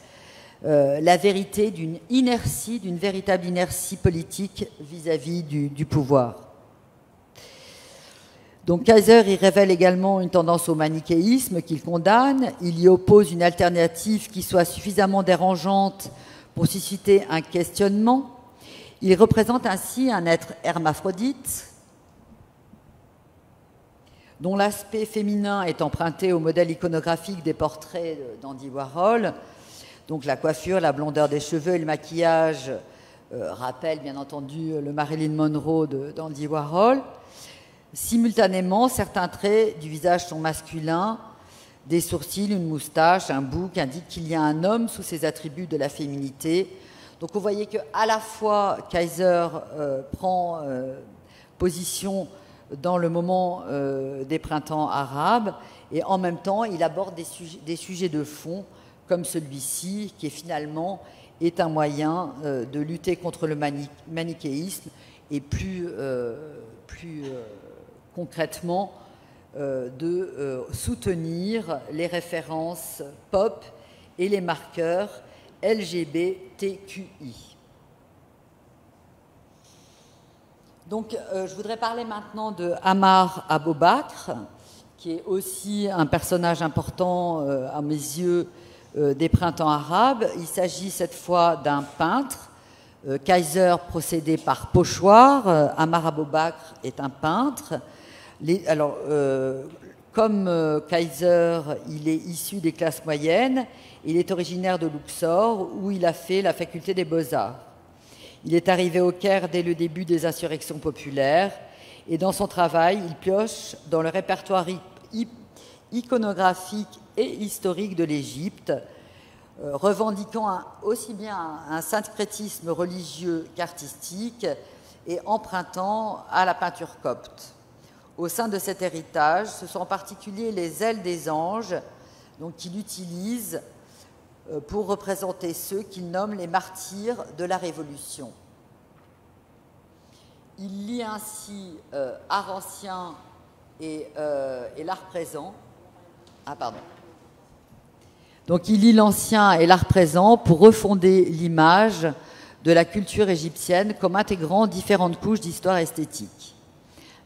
la vérité d'une inertie, d'une véritable inertie politique vis-à-vis du pouvoir. Donc Kaiser y révèle également une tendance au manichéisme qu'il condamne. Il y oppose une alternative qui soit suffisamment dérangeante pour susciter un questionnement. Il représente ainsi un être hermaphrodite dont l'aspect féminin est emprunté au modèle iconographique des portraits d'Andy Warhol. Donc la coiffure, la blondeur des cheveux et le maquillage rappellent bien entendu le Marilyn Monroe d'Andy Warhol. Simultanément, certains traits du visage sont masculins, des sourcils, une moustache, un bouc indiquent qu'il y a un homme sous ses attributs de la féminité. Donc vous voyez qu'à la fois Kaiser prend position dans le moment des printemps arabes et en même temps il aborde des sujets de fond comme celui-ci qui finalement est un moyen de lutter contre le manichéisme et plus concrètement de soutenir les références pop et les marqueurs LGBTQI. Donc, je voudrais parler maintenant de Amar Abou-Bakr, qui est aussi un personnage important à mes yeux des printemps arabes. Il s'agit cette fois d'un peintre. Kaiser procédait par pochoir. Amar Abou-Bakr est un peintre. Comme Kaiser, il est issu des classes moyennes. Il est originaire de Luxor, où il a fait la faculté des beaux-arts. Il est arrivé au Caire dès le début des insurrections populaires et dans son travail, il pioche dans le répertoire iconographique et historique de l'Égypte, revendiquant aussi bien un syncrétisme religieux qu'artistique et empruntant à la peinture copte. Au sein de cet héritage, ce sont en particulier les ailes des anges qu'il utilise pour représenter ceux qu'il nomme les martyrs de la Révolution. Il lie ainsi art ancien et l'art présent. Donc il lie l'ancien et l'art présent pour refonder l'image de la culture égyptienne comme intégrant différentes couches d'histoire esthétique.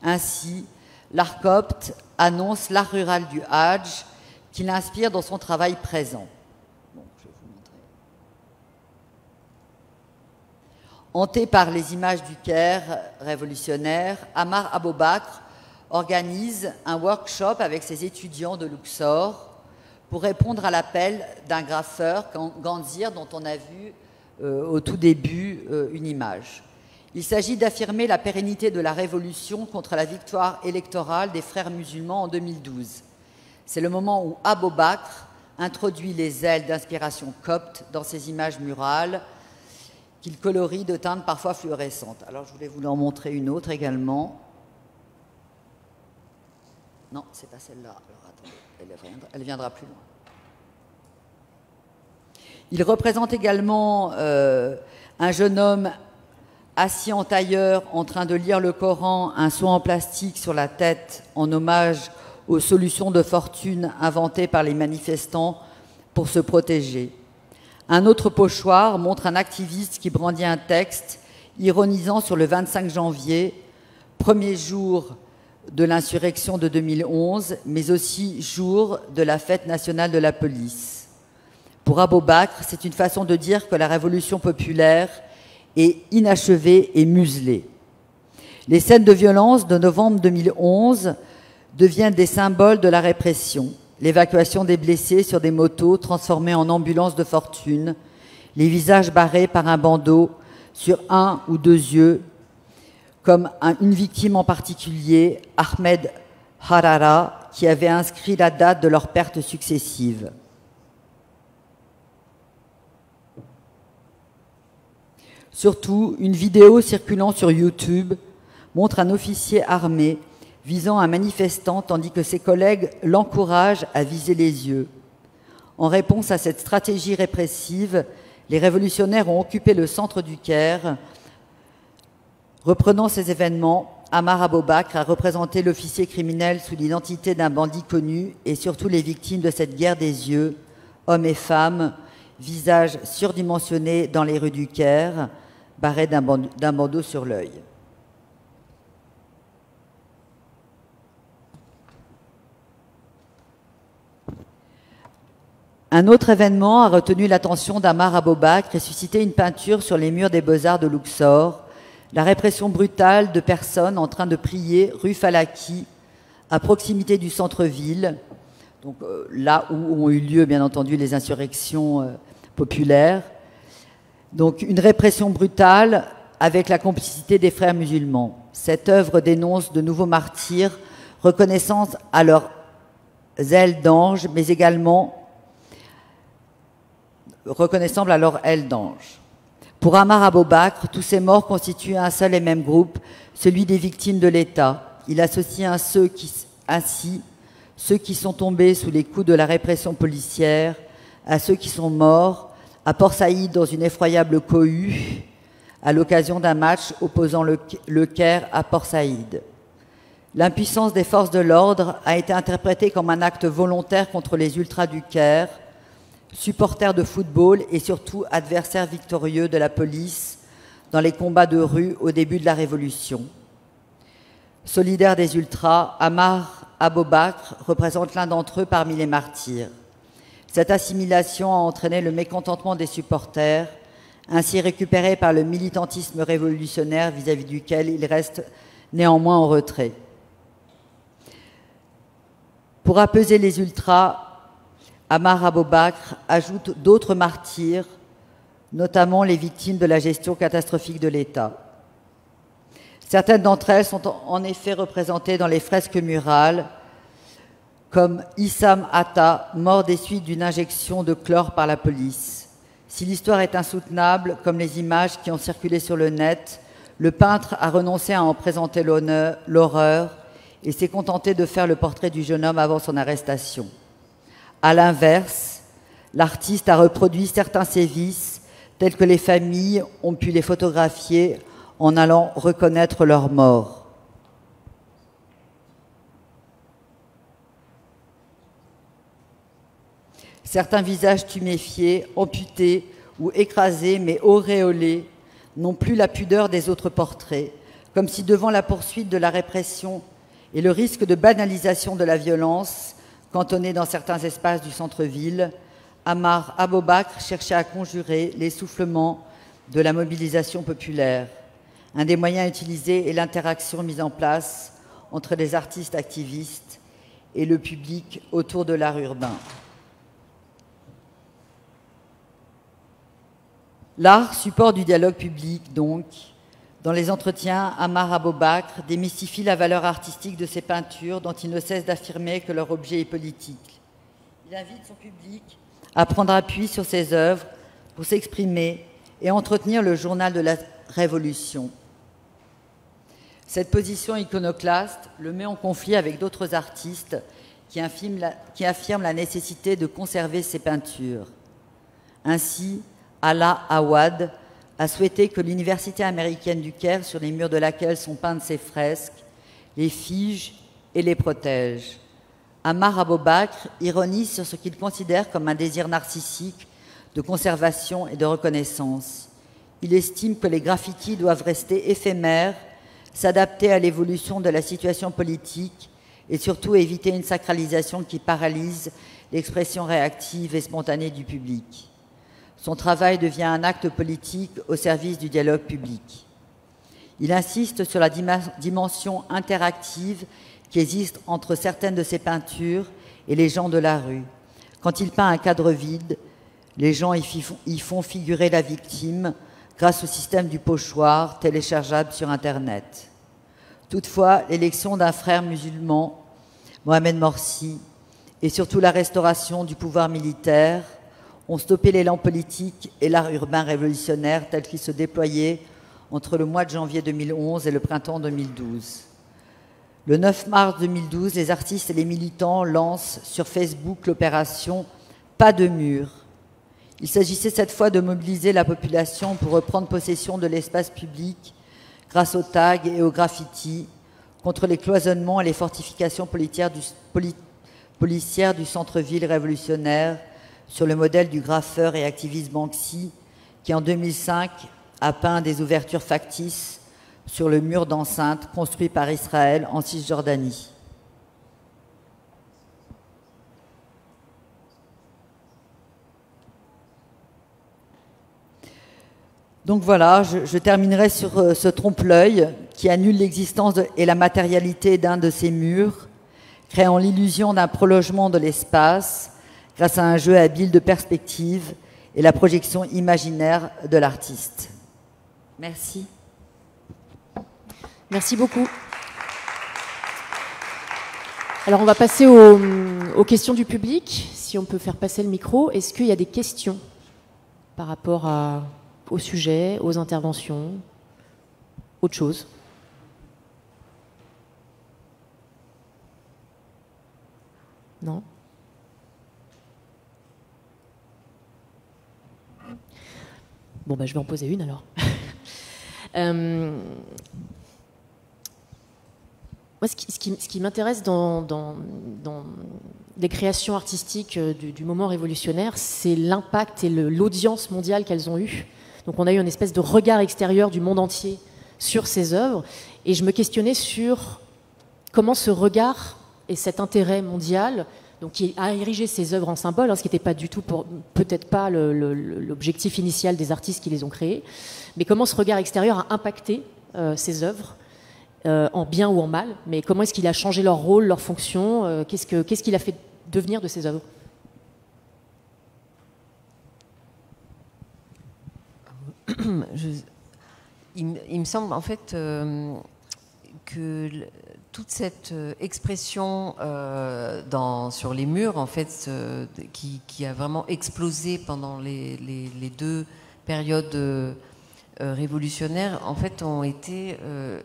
Ainsi, l'art copte annonce l'art rural du Hadj qu'il inspire dans son travail présent. Hanté par les images du Caire révolutionnaire, Amar Abou-Bakr organise un workshop avec ses étudiants de Luxor pour répondre à l'appel d'un graffeur, Ganzir, dont on a vu au tout début une image. Il s'agit d'affirmer la pérennité de la révolution contre la victoire électorale des frères musulmans en 2012. C'est le moment où Abou-Bakr introduit les ailes d'inspiration copte dans ses images murales, qu'il colorie de teintes parfois fluorescentes. Alors, je voulais vous en montrer une autre également. Non, c'est pas celle-là. Alors, attendez, elle viendra plus loin. Il représente également un jeune homme assis en tailleur en train de lire le Coran, un seau en plastique sur la tête en hommage aux solutions de fortune inventées par les manifestants pour se protéger. Un autre pochoir montre un activiste qui brandit un texte ironisant sur le 25 janvier, premier jour de l'insurrection de 2011, mais aussi jour de la fête nationale de la police. Pour Abou Bakr, c'est une façon de dire que la révolution populaire est inachevée et muselée. Les scènes de violence de novembre 2011 deviennent des symboles de la répression. L'évacuation des blessés sur des motos transformées en ambulances de fortune, les visages barrés par un bandeau sur un ou deux yeux, comme une victime en particulier, Ahmed Harara, qui avait inscrit la date de leurs pertes successives. Surtout, une vidéo circulant sur YouTube montre un officier armé visant un manifestant tandis que ses collègues l'encouragent à viser les yeux. En réponse à cette stratégie répressive, les révolutionnaires ont occupé le centre du Caire. Reprenant ces événements, Ammar Abou Bakr a représenté l'officier criminel sous l'identité d'un bandit connu et surtout les victimes de cette guerre des yeux, hommes et femmes, visages surdimensionnés dans les rues du Caire, barrés d'un bandeau sur l'œil. Un autre événement a retenu l'attention d'Ammar Abou Bakr et suscité une peinture sur les murs des Beaux-Arts de Luxor, la répression brutale de personnes en train de prier rue Falaki, à proximité du centre-ville, donc là où ont eu lieu, bien entendu, les insurrections populaires. Donc une répression brutale avec la complicité des frères musulmans. Cette œuvre dénonce de nouveaux martyrs, reconnaissant à leurs ailes d'ange, mais également reconnaissable à leur aile d'ange. Pour Ammar Abou Bakr, tous ces morts constituent un seul et même groupe, celui des victimes de l'État. Il associe ainsi ceux qui sont tombés sous les coups de la répression policière à ceux qui sont morts à Port Saïd dans une effroyable cohue à l'occasion d'un match opposant le Caire à Port Saïd. L'impuissance des forces de l'ordre a été interprétée comme un acte volontaire contre les ultras du Caire, supporters de football et surtout adversaires victorieux de la police dans les combats de rue au début de la Révolution. Solidaire des ultras, Ammar Abou Bakr représente l'un d'entre eux parmi les martyrs. Cette assimilation a entraîné le mécontentement des supporters, ainsi récupéré par le militantisme révolutionnaire vis-à-vis duquel il reste néanmoins en retrait. Pour apaiser les ultras, Ammar Abou Bakr ajoute d'autres martyrs, notamment les victimes de la gestion catastrophique de l'État. Certaines d'entre elles sont en effet représentées dans les fresques murales, comme Issam Atta, mort des suites d'une injection de chlore par la police. Si l'histoire est insoutenable, comme les images qui ont circulé sur le net, le peintre a renoncé à en présenter l'horreur et s'est contenté de faire le portrait du jeune homme avant son arrestation. À l'inverse, l'artiste a reproduit certains sévices tels que les familles ont pu les photographier en allant reconnaître leurs morts. Certains visages tuméfiés, amputés ou écrasés mais auréolés n'ont plus la pudeur des autres portraits, comme si devant la poursuite de la répression et le risque de banalisation de la violence, cantonné dans certains espaces du centre-ville, Ammar Abou Bakr cherchait à conjurer l'essoufflement de la mobilisation populaire. Un des moyens utilisés est l'interaction mise en place entre les artistes activistes et le public autour de l'art urbain. L'art, support du dialogue public, donc. Dans les entretiens, Ammar Abou Bakr démystifie la valeur artistique de ses peintures dont il ne cesse d'affirmer que leur objet est politique. Il invite son public à prendre appui sur ses œuvres pour s'exprimer et entretenir le journal de la Révolution. Cette position iconoclaste le met en conflit avec d'autres artistes qui affirment la nécessité de conserver ses peintures. Ainsi, Ala Awad a souhaité que l'université américaine du Caire, sur les murs de laquelle sont peintes ses fresques, les fige et les protège. Ammar Abou-Bakr ironise sur ce qu'il considère comme un désir narcissique de conservation et de reconnaissance. Il estime que les graffitis doivent rester éphémères, s'adapter à l'évolution de la situation politique et surtout éviter une sacralisation qui paralyse l'expression réactive et spontanée du public. Son travail devient un acte politique au service du dialogue public. Il insiste sur la dimension interactive qui existe entre certaines de ses peintures et les gens de la rue. Quand il peint un cadre vide, les gens y font figurer la victime grâce au système du pochoir téléchargeable sur Internet. Toutefois, l'élection d'un frère musulman, Mohamed Morsi, et surtout la restauration du pouvoir militaire ont stoppé l'élan politique et l'art urbain révolutionnaire tel qu'il se déployait entre le mois de janvier 2011 et le printemps 2012. Le 9 mars 2012, les artistes et les militants lancent sur Facebook l'opération « Pas de mur ». Il s'agissait cette fois de mobiliser la population pour reprendre possession de l'espace public grâce aux tags et aux graffitis, contre les cloisonnements et les fortifications policières du centre-ville révolutionnaire, sur le modèle du graffeur et activiste Banksy, qui en 2005 a peint des ouvertures factices sur le mur d'enceinte construit par Israël en Cisjordanie. Donc voilà, je terminerai sur ce trompe-l'œil qui annule l'existence et la matérialité d'un de ces murs, créant l'illusion d'un prolongement de l'espace grâce à un jeu habile de perspective et la projection imaginaire de l'artiste. Merci. Merci beaucoup. Alors on va passer aux questions du public. Si on peut faire passer le micro, est-ce qu'il y a des questions par rapport au sujet, aux interventions, autre chose? Non? Bon, je vais en poser une alors. Moi, ce qui m'intéresse dans les créations artistiques du moment révolutionnaire, c'est l'impact et l'audience mondiale qu'elles ont eue. Donc on a eu une espèce de regard extérieur du monde entier sur ces œuvres, et je me questionnais sur comment ce regard et cet intérêt mondial, donc qui a érigé ces œuvres en symboles, ce qui n'était pas du tout, peut-être pas l'objectif initial des artistes qui les ont créées, mais comment ce regard extérieur a impacté ces œuvres, en bien ou en mal, mais comment est-ce qu'il a changé leur rôle, leur fonction, qu'est-ce qu'il a fait devenir de ces œuvres? Il me semble en fait que toute cette expression sur les murs, en fait, qui a vraiment explosé pendant les deux périodes révolutionnaires, en fait, ont été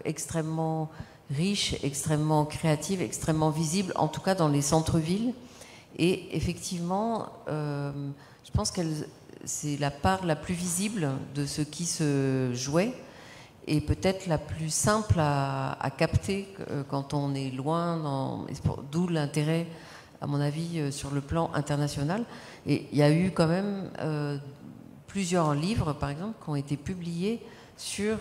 extrêmement riches, extrêmement créatives, extrêmement visibles, en tout cas dans les centres-villes. Et effectivement, je pense que c'est la part la plus visible de ce qui se jouait et peut-être la plus simple à capter quand on est loin, d'où l'intérêt, à mon avis, sur le plan international. Et il y a eu quand même plusieurs livres, par exemple, qui ont été publiés sur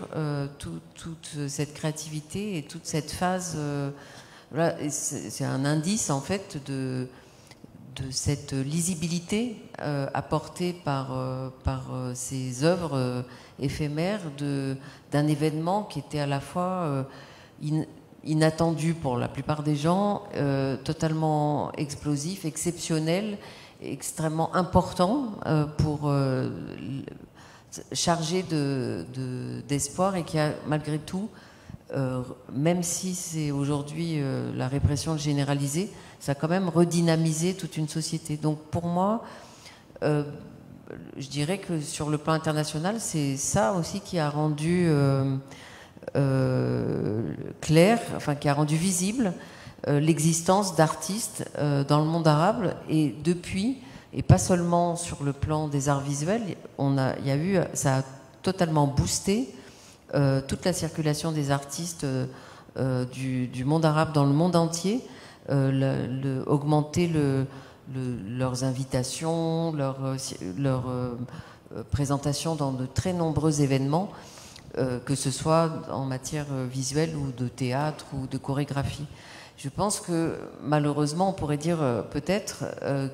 toute cette créativité et toute cette phase. Voilà, c'est un indice, en fait, de cette lisibilité apportée par ces œuvres éphémères d'un événement qui était à la fois inattendu pour la plupart des gens, totalement explosif, exceptionnel, extrêmement important chargé d'espoir et qui a malgré tout, même si c'est aujourd'hui la répression généralisée, ça a quand même redynamisé toute une société. Donc pour moi, je dirais que sur le plan international, c'est ça aussi qui a rendu clair, enfin qui a rendu visible l'existence d'artistes dans le monde arabe. Et depuis, Et pas seulement sur le plan des arts visuels, ça a totalement boosté toute la circulation des artistes du monde arabe dans le monde entier, augmenter leurs invitations, leur présentation dans de très nombreux événements, que ce soit en matière visuelle ou de théâtre ou de chorégraphie. Je pense que malheureusement, on pourrait dire peut-être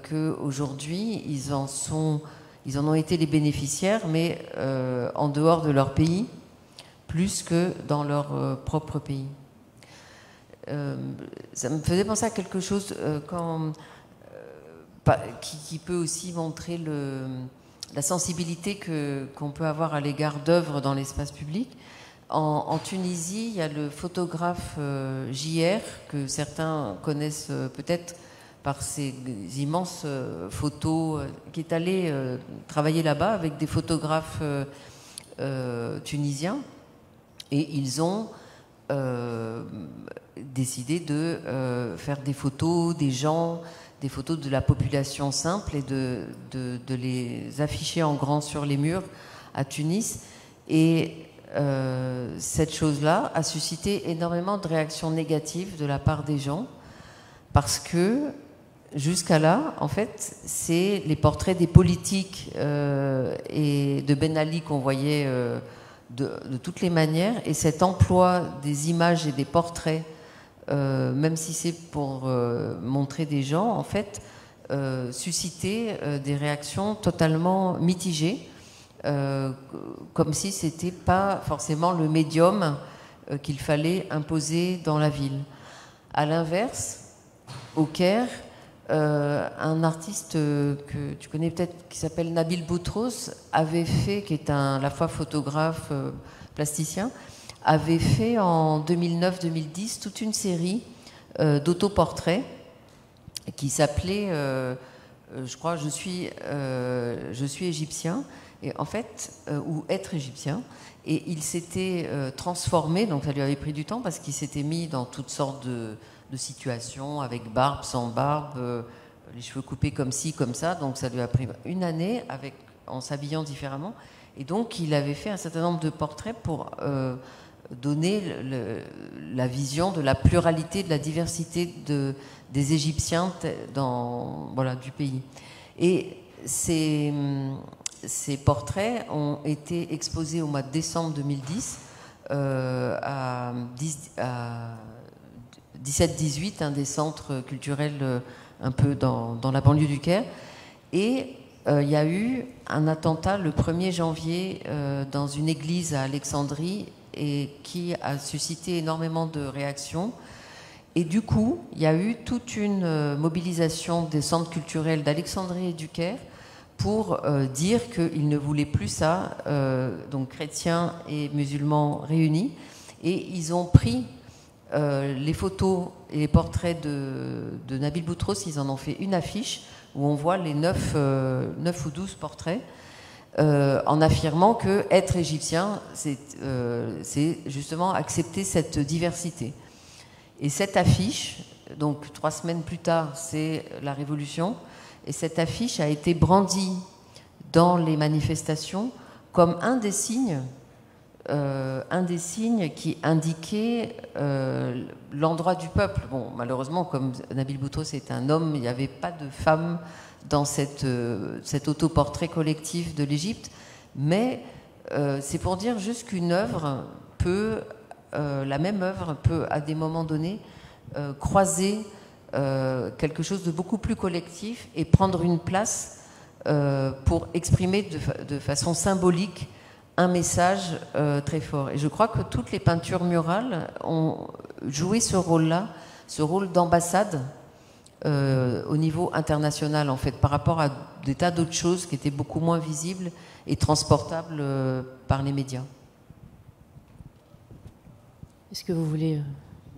qu'aujourd'hui, ils en ont été les bénéficiaires, mais en dehors de leur pays, plus que dans leur propre pays. Ça me faisait penser à quelque chose qui peut aussi montrer la sensibilité qu'on peut avoir à l'égard d'œuvres dans l'espace public. En Tunisie, il y a le photographe JR, que certains connaissent peut-être par ses immenses photos, qui est allé travailler là-bas avec des photographes tunisiens. Et ils ont décidé de faire des photos des gens, des photos de la population simple et de les afficher en grand sur les murs à Tunis. Et cette chose-là a suscité énormément de réactions négatives de la part des gens, parce que jusqu'à là, en fait, c'est les portraits des politiques et de Ben Ali qu'on voyait de toutes les manières, et cet emploi des images et des portraits, même si c'est pour montrer des gens, en fait, suscitait des réactions totalement mitigées. Comme si c'était pas forcément le médium qu'il fallait imposer dans la ville. À l'inverse, au Caire, un artiste que tu connais peut-être, qui s'appelle Nabil Boutros, qui est à la fois photographe, plasticien, avait fait en 2009-2010 toute une série d'autoportraits qui s'appelait, je crois, je suis égyptien. Et en fait, ou être égyptien, et il s'était transformé, donc ça lui avait pris du temps parce qu'il s'était mis dans toutes sortes de situations, avec barbe, sans barbe, les cheveux coupés comme ci, comme ça, donc ça lui a pris une année en s'habillant différemment, et donc il avait fait un certain nombre de portraits pour donner la vision de la pluralité, de la diversité des Égyptiens du pays. Et ces portraits ont été exposés au mois de décembre 2010 à 17-18, un des centres culturels un peu dans la banlieue du Caire. Et il y a eu un attentat le 1er janvier dans une église à Alexandrie, et qui a suscité énormément de réactions. Et du coup, il y a eu toute une mobilisation des centres culturels d'Alexandrie et du Caire pour dire qu'ils ne voulaient plus ça, donc chrétiens et musulmans réunis. Et ils ont pris les photos et les portraits de Nabil Boutros, ils en ont fait une affiche où on voit les 9 ou 12 portraits, en affirmant que être égyptien, c'est justement accepter cette diversité. Et cette affiche, donc 3 semaines plus tard, c'est la Révolution. Et cette affiche a été brandie dans les manifestations comme un des signes qui indiquait l'endroit du peuple. Bon, malheureusement, comme Nabil Boutros est un homme, il n'y avait pas de femme dans cet autoportrait collectif de l'Égypte. Mais c'est pour dire juste qu'une œuvre la même œuvre peut, à des moments donnés, croiser quelque chose de beaucoup plus collectif et prendre une place pour exprimer de façon symbolique un message très fort. Et je crois que toutes les peintures murales ont joué ce rôle-là, ce rôle d'ambassade au niveau international, en fait, par rapport à des tas d'autres choses qui étaient beaucoup moins visibles et transportables par les médias. Est-ce que vous voulez...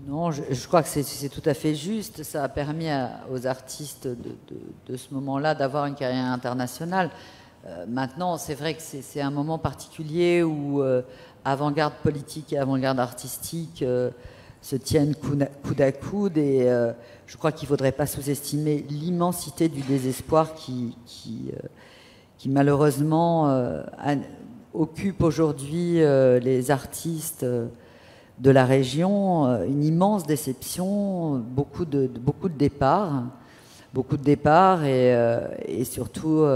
Non, je crois que c'est tout à fait juste. Ça a permis aux artistes de ce moment-là d'avoir une carrière internationale. Maintenant, c'est vrai que c'est un moment particulier où avant-garde politique et avant-garde artistique se tiennent coude à coude. Et je crois qu'il ne faudrait pas sous-estimer l'immensité du désespoir qui malheureusement occupe aujourd'hui les artistes de la région. Une immense déception, beaucoup de départs. Beaucoup de départs et surtout,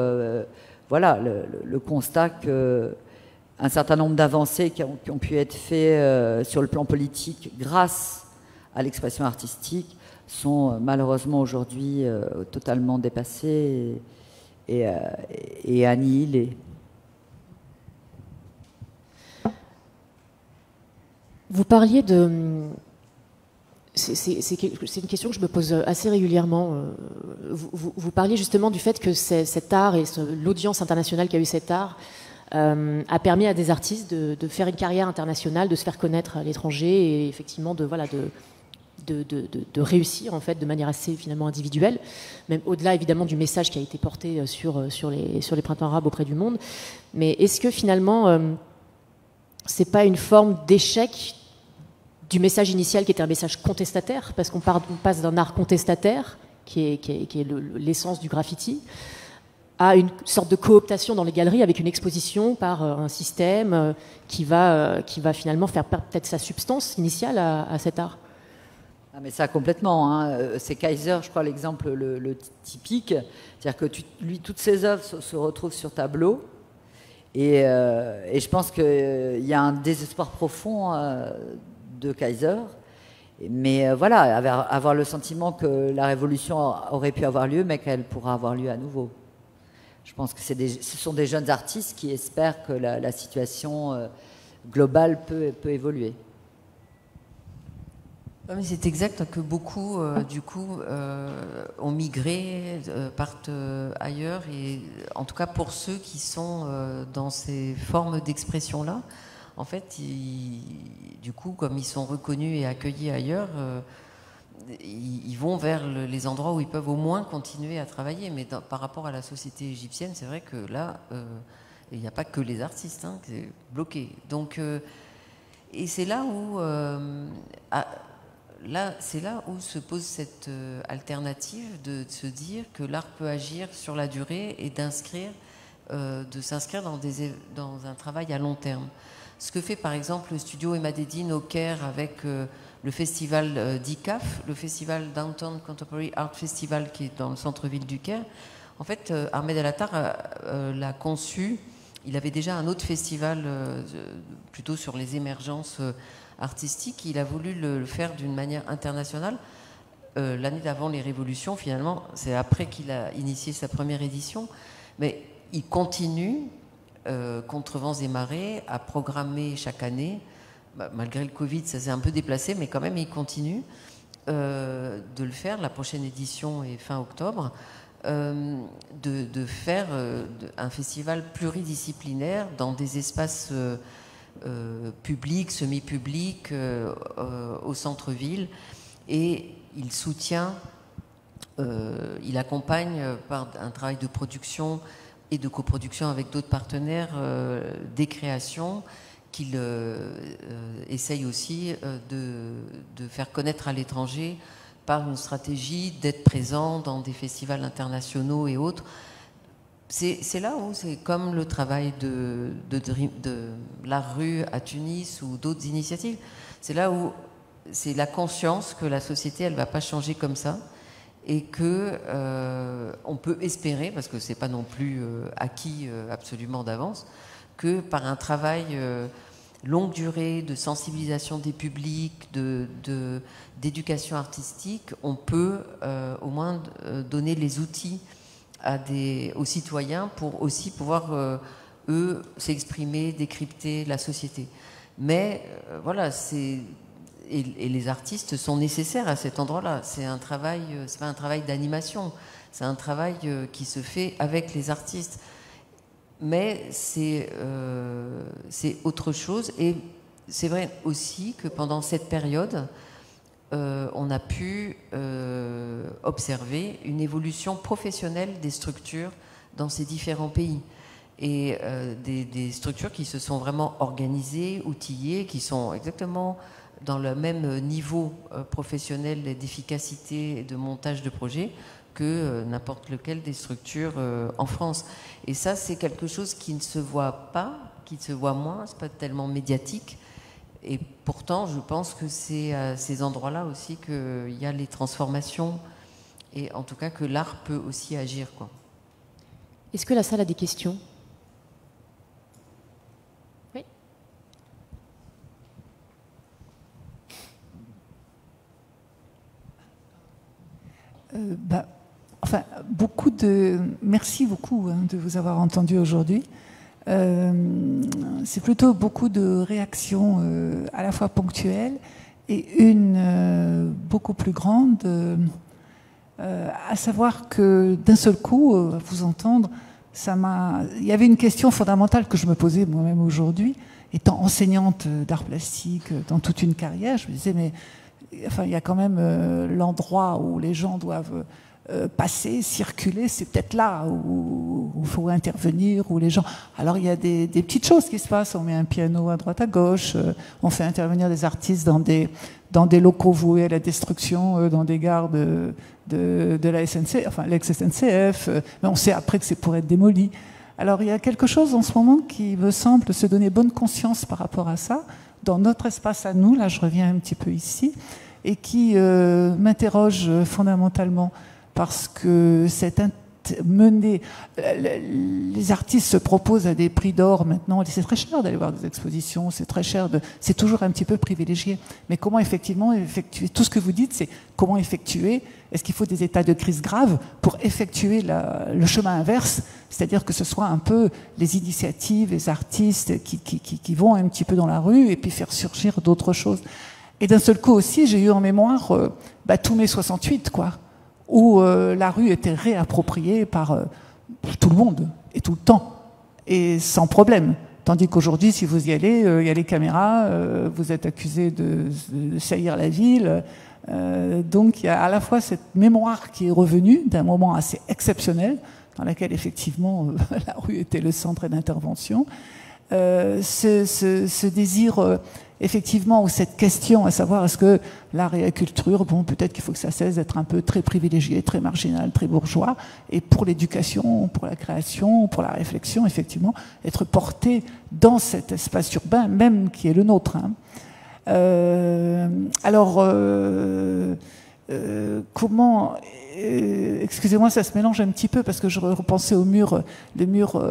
voilà, le constat qu'un certain nombre d'avancées qui ont pu être faites sur le plan politique grâce à l'expression artistique sont malheureusement aujourd'hui totalement dépassées et annihilées. Vous parliez de... C'est une question que je me pose assez régulièrement. Vous parliez justement du fait que cet art et l'audience internationale qu'a eu cet art a permis à des artistes de faire une carrière internationale, de se faire connaître à l'étranger et effectivement de réussir en fait de manière assez finalement individuelle, même au-delà évidemment du message qui a été porté sur les printemps arabes auprès du monde. Mais est-ce que finalement c'est pas une forme d'échec du message initial qui était un message contestataire, parce qu'on passe d'un art contestataire, qui est l'essence du graffiti, à une sorte de cooptation dans les galeries avec une exposition par un système qui va finalement faire perdre peut-être sa substance initiale à cet art. Ah mais ça complètement, hein. C'est Kaiser, je crois, l'exemple le typique. C'est-à-dire que toutes ses œuvres se retrouvent sur tableau. Et je pense qu'il y a un désespoir profond de Kaiser. Mais voilà, avoir le sentiment que la révolution aurait pu avoir lieu, mais qu'elle pourra avoir lieu à nouveau. Je pense que ce sont des jeunes artistes qui espèrent que la situation globale peut évoluer. Oui, c'est exact que beaucoup, du coup, ont migré, partent ailleurs. Et en tout cas, pour ceux qui sont dans ces formes d'expression-là, en fait, du coup, comme ils sont reconnus et accueillis ailleurs, ils vont vers les endroits où ils peuvent au moins continuer à travailler. Mais par rapport à la société égyptienne, c'est vrai que là, il n'y a pas que les artistes, hein, c'est bloqué. Donc, et c'est là où... c'est là où se pose cette alternative de se dire que l'art peut agir sur la durée et de s'inscrire dans un travail à long terme. Ce que fait par exemple le studio Emadedine au Caire avec le festival d'ICAF, le festival Downtown Contemporary Art Festival qui est dans le centre-ville du Caire. En fait, Ahmed El Attar l'a conçu. Il avait déjà un autre festival plutôt sur les émergences artistique, il a voulu le faire d'une manière internationale. L'année d'avant les révolutions, finalement, c'est après qu'il a initié sa première édition, mais il continue, contre vents et marées, à programmer chaque année. Malgré le Covid, ça s'est un peu déplacé, mais quand même, il continue de le faire. La prochaine édition est fin octobre. De faire un festival pluridisciplinaire dans des espaces public, semi-public, au centre-ville, et il soutient, il accompagne par un travail de production et de coproduction avec d'autres partenaires des créations qu'il essaye aussi de faire connaître à l'étranger par une stratégie d'être présent dans des festivals internationaux et autres. C'est là où c'est comme le travail de la rue à Tunis ou d'autres initiatives. C'est là où c'est la conscience que la société, elle ne va pas changer comme ça et que on peut espérer, parce que ce n'est pas non plus acquis absolument d'avance, que par un travail longue durée de sensibilisation des publics, d'éducation artistique, on peut au moins donner les outils aux citoyens pour aussi pouvoir, eux, s'exprimer, décrypter la société. Mais voilà, et les artistes sont nécessaires à cet endroit-là. C'est pas un travail d'animation, c'est un travail qui se fait avec les artistes. Mais c'est autre chose. Et c'est vrai aussi que pendant cette période, on a pu observer une évolution professionnelle des structures dans ces différents pays. Et des structures qui se sont vraiment organisées, outillées, qui sont exactement dans le même niveau professionnel d'efficacité et de montage de projet que n'importe lequel des structures en France. Et ça, c'est quelque chose qui ne se voit pas, qui se voit moins, c'est pas tellement médiatique. Et pourtant, je pense que c'est à ces endroits-là aussi qu'il y a les transformations et en tout cas que l'art peut aussi agir, quoi. Est-ce que la salle a des questions? Oui. Enfin, merci beaucoup de vous avoir entendu aujourd'hui. C'est plutôt beaucoup de réactions à la fois ponctuelles et une beaucoup plus grande, à savoir que d'un seul coup, à vous entendre, il y avait une question fondamentale que je me posais moi-même aujourd'hui, étant enseignante d'art plastique dans toute une carrière. Je me disais, mais enfin, il y a quand même l'endroit où les gens doivent passer, circuler, c'est peut-être là où il faut intervenir, où les gens... Alors il y a des petites choses qui se passent, on met un piano à droite à gauche, on fait intervenir des artistes dans des locaux voués à la destruction, dans des gares de la SNCF, enfin l'ex-SNCF, mais on sait après que c'est pour être démoli. Alors il y a quelque chose en ce moment qui me semble se donner bonne conscience par rapport à ça, dans notre espace à nous, là je reviens un petit peu ici, et qui m'interroge fondamentalement, parce que les artistes se proposent à des prix d'or maintenant, c'est très cher d'aller voir des expositions, c'est très cher, c'est toujours un petit peu privilégié. Mais comment effectivement effectuer, tout ce que vous dites, c'est comment effectuer, est-ce qu'il faut des états de crise graves pour effectuer le chemin inverse, c'est-à-dire que ce soit un peu les initiatives, les artistes qui vont un petit peu dans la rue et puis faire surgir d'autres choses. Et d'un seul coup aussi, j'ai eu en mémoire tous mai 68, quoi, où la rue était réappropriée par tout le monde, et tout le temps, et sans problème. Tandis qu'aujourd'hui, si vous y allez, il y a les caméras, vous êtes accusé de saillir la ville. Donc il y a à la fois cette mémoire qui est revenue d'un moment assez exceptionnel, dans laquelle effectivement la rue était le centre d'intervention, ce désir... effectivement, ou cette question à savoir est-ce que l'art et la culture, bon, peut-être qu'il faut que ça cesse d'être un peu très privilégié, très marginal, très bourgeois, et pour l'éducation, pour la création, pour la réflexion, effectivement, être porté dans cet espace urbain, même qui est le nôtre. Comment... excusez-moi, ça se mélange un petit peu, parce que je repensais au mur, le mur...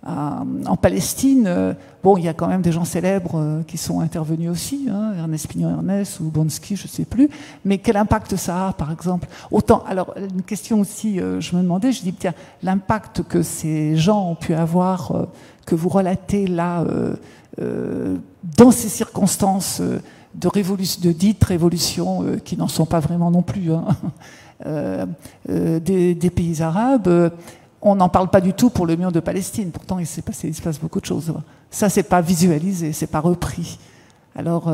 en Palestine, bon, il y a quand même des gens célèbres qui sont intervenus aussi, Ernest Pignon-Ernest ou Bonsky, je ne sais plus, mais quel impact ça a, par exemple? Autant, alors, une question aussi, je me demandais, je dis, tiens, l'impact que ces gens ont pu avoir, que vous relatez là, dans ces circonstances de dite révolution, qui n'en sont pas vraiment non plus, des pays arabes. On n'en parle pas du tout pour le mur de Palestine. Pourtant, il se passe beaucoup de choses. Ça, c'est pas visualisé, c'est pas repris. Alors,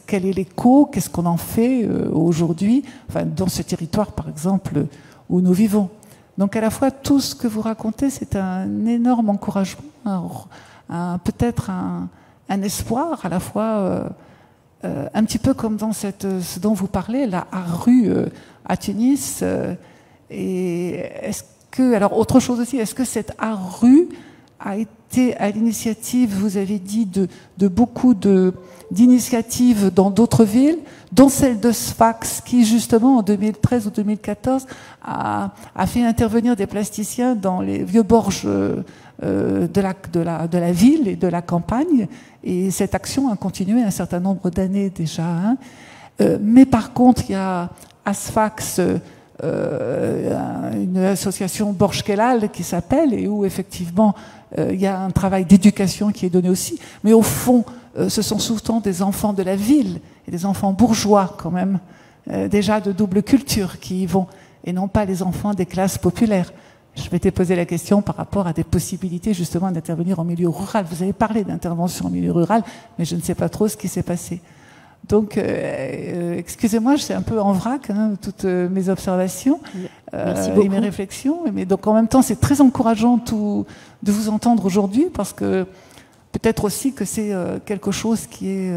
quel est l'écho? Qu'est-ce qu'on en fait aujourd'hui, enfin, dans ce territoire, par exemple, où nous vivons? Donc, à la fois, tout ce que vous racontez, c'est un énorme encouragement, peut-être un espoir, à la fois un petit peu comme dans ce dont vous parlez, la rue à Tunis. Et est-ce alors, autre chose aussi, est-ce que cette art rue a été à l'initiative, vous avez dit, de beaucoup d'initiatives dans d'autres villes, dont celle de Sfax, qui justement en 2013 ou 2014 a fait intervenir des plasticiens dans les vieux borges de la ville et de la campagne, et cette action a continué un certain nombre d'années déjà. Mais par contre, il y a à Sfax une association Borj Kelal qui s'appelle, et où effectivement il y a un travail d'éducation qui est donné aussi, mais au fond ce sont souvent des enfants de la ville et des enfants bourgeois quand même, déjà de double culture qui y vont, et non pas les enfants des classes populaires. Je m'étais posé la question par rapport à des possibilités justement d'intervenir en milieu rural. Vous avez parlé d'intervention en milieu rural, mais je ne sais pas trop ce qui s'est passé. Donc, excusez-moi, je suis un peu en vrac, toutes mes observations et mes réflexions. Mais donc, en même temps, c'est très encourageant de vous entendre aujourd'hui, parce que peut-être aussi que c'est quelque chose qui est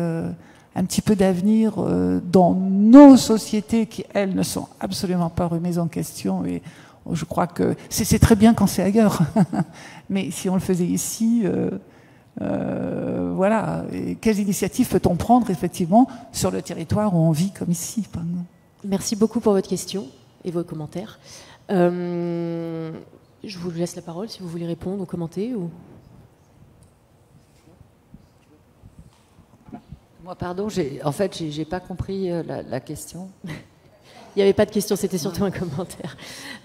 un petit peu d'avenir dans nos sociétés qui, elles, ne sont absolument pas remises en question. Et je crois que c'est très bien quand c'est ailleurs. Mais si on le faisait ici, voilà. Et quelles initiatives peut-on prendre, effectivement, sur le territoire où on vit comme ici, par exemple? Merci beaucoup pour votre question et vos commentaires. Je vous laisse la parole si vous voulez répondre ou commenter. Ou... Moi, pardon, en fait, j'ai pas compris la question. Il n'y avait pas de question, c'était surtout un commentaire.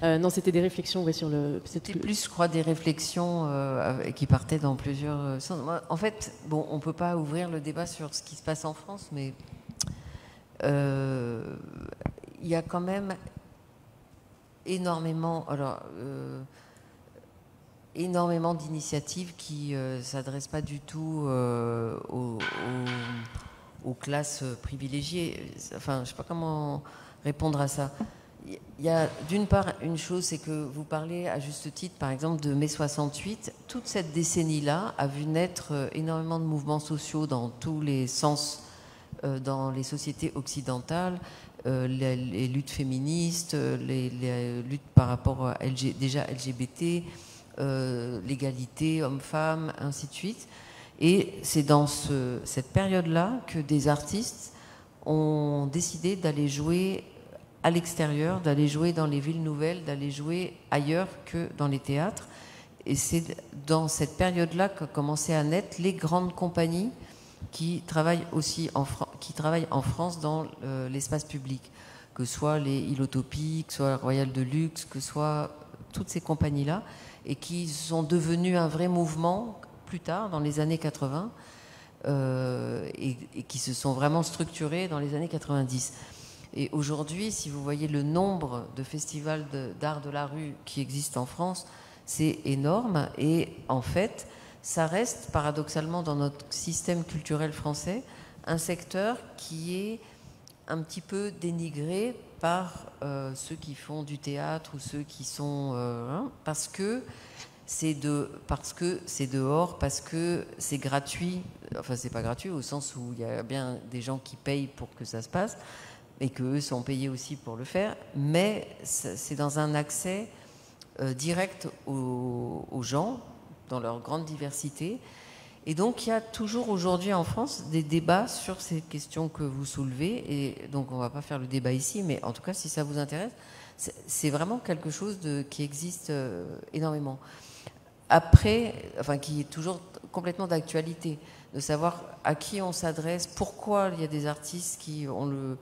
Non, c'était des réflexions sur le... C'était plus, je crois, des réflexions qui partaient dans plusieurs sens. Moi, en fait, bon, on ne peut pas ouvrir le débat sur ce qui se passe en France, mais il y a quand même énormément d'initiatives qui ne s'adressent pas du tout aux classes privilégiées. Enfin, je ne sais pas comment répondre à ça. Il y a d'une part une chose, c'est que vous parlez à juste titre, par exemple, de mai 68. Toute cette décennie-là a vu naître énormément de mouvements sociaux dans tous les sens dans les sociétés occidentales, les luttes féministes, les luttes par rapport à déjà LGBT, l'égalité homme-femme, ainsi de suite. Et c'est dans cette période-là que des artistes ont décidé d'aller jouer à l'extérieur, d'aller jouer dans les villes nouvelles, d'aller jouer ailleurs que dans les théâtres. Et c'est dans cette période-là que commençaient à naître les grandes compagnies qui travaillent aussi en France dans l'espace public, que ce soit les Ilotopie, que ce soit Royal de Luxe, que ce soit toutes ces compagnies-là, et qui sont devenues un vrai mouvement plus tard, dans les années 80, et qui se sont vraiment structurées dans les années 90. Et aujourd'hui, si vous voyez le nombre de festivals d'art de la rue qui existent en France, c'est énorme. Et en fait, ça reste paradoxalement dans notre système culturel français un secteur qui est un petit peu dénigré par ceux qui font du théâtre ou ceux qui sont... parce que c'est dehors, parce que c'est gratuit. Enfin, c'est pas gratuit au sens où il y a bien des gens qui payent pour que ça se passe et qu'eux sont payés aussi pour le faire, mais c'est dans un accès direct aux gens, dans leur grande diversité. Et donc, il y a toujours aujourd'hui en France des débats sur ces questions que vous soulevez. Et donc, on ne va pas faire le débat ici, mais en tout cas, si ça vous intéresse, c'est vraiment quelque chose qui existe énormément. Après, enfin, qui est toujours complètement d'actualité, de savoir à qui on s'adresse, pourquoi il y a des artistes qui ont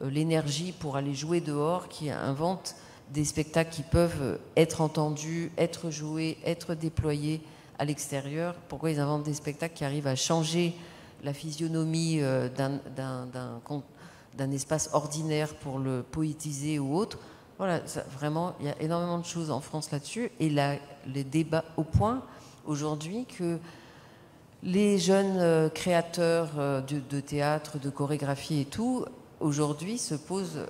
l'énergie pour aller jouer dehors, qui inventent des spectacles qui peuvent être entendus, être joués, être déployés à l'extérieur. Pourquoi ils inventent des spectacles qui arrivent à changer la physionomie d'un espace ordinaire pour le poétiser ou autre. Voilà, vraiment, il y a énormément de choses en France là-dessus. Et les débats au point aujourd'hui que les jeunes créateurs de théâtre, de chorégraphie et tout, aujourd'hui se posent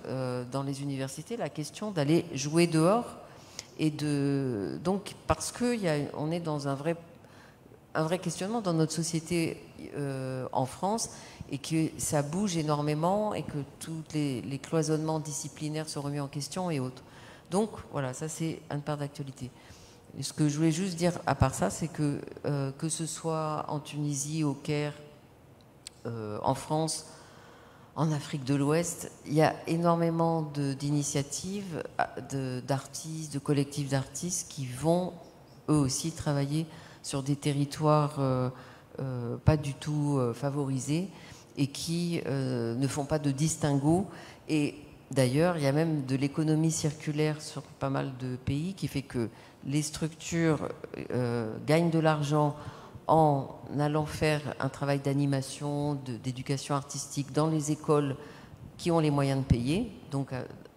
dans les universités la question d'aller jouer dehors. Et donc, parce qu'on est dans un vrai questionnement dans notre société en France, et que ça bouge énormément, et que tous les cloisonnements disciplinaires sont remis en question et autres. Donc, voilà, ça c'est une part d'actualité. Et ce que je voulais juste dire, à part ça, c'est que ce soit en Tunisie, au Caire, en France, en Afrique de l'Ouest, il y a énormément d'initiatives, d'artistes, de collectifs d'artistes qui vont, eux aussi, travailler sur des territoires pas du tout favorisés et qui ne font pas de distinguo. Et d'ailleurs, il y a même de l'économie circulaire sur pas mal de pays qui fait que les structures gagnent de l'argent en allant faire un travail d'animation, d'éducation artistique dans les écoles qui ont les moyens de payer, donc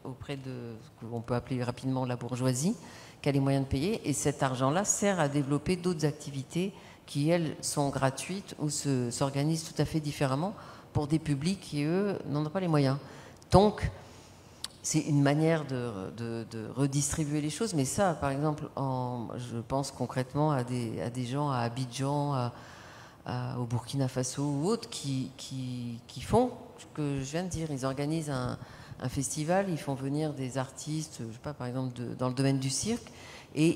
auprès de ce qu'on peut appeler rapidement la bourgeoisie, qui a les moyens de payer, et cet argent-là sert à développer d'autres activités qui, elles, sont gratuites ou s'organisent tout à fait différemment pour des publics qui, eux, n'en ont pas les moyens. Donc, c'est une manière de redistribuer les choses, mais ça, par exemple, je pense concrètement à des gens à Abidjan, au Burkina Faso ou autres qui font ce que je viens de dire. Ils organisent un festival, ils font venir des artistes, je sais pas, par exemple dans le domaine du cirque, et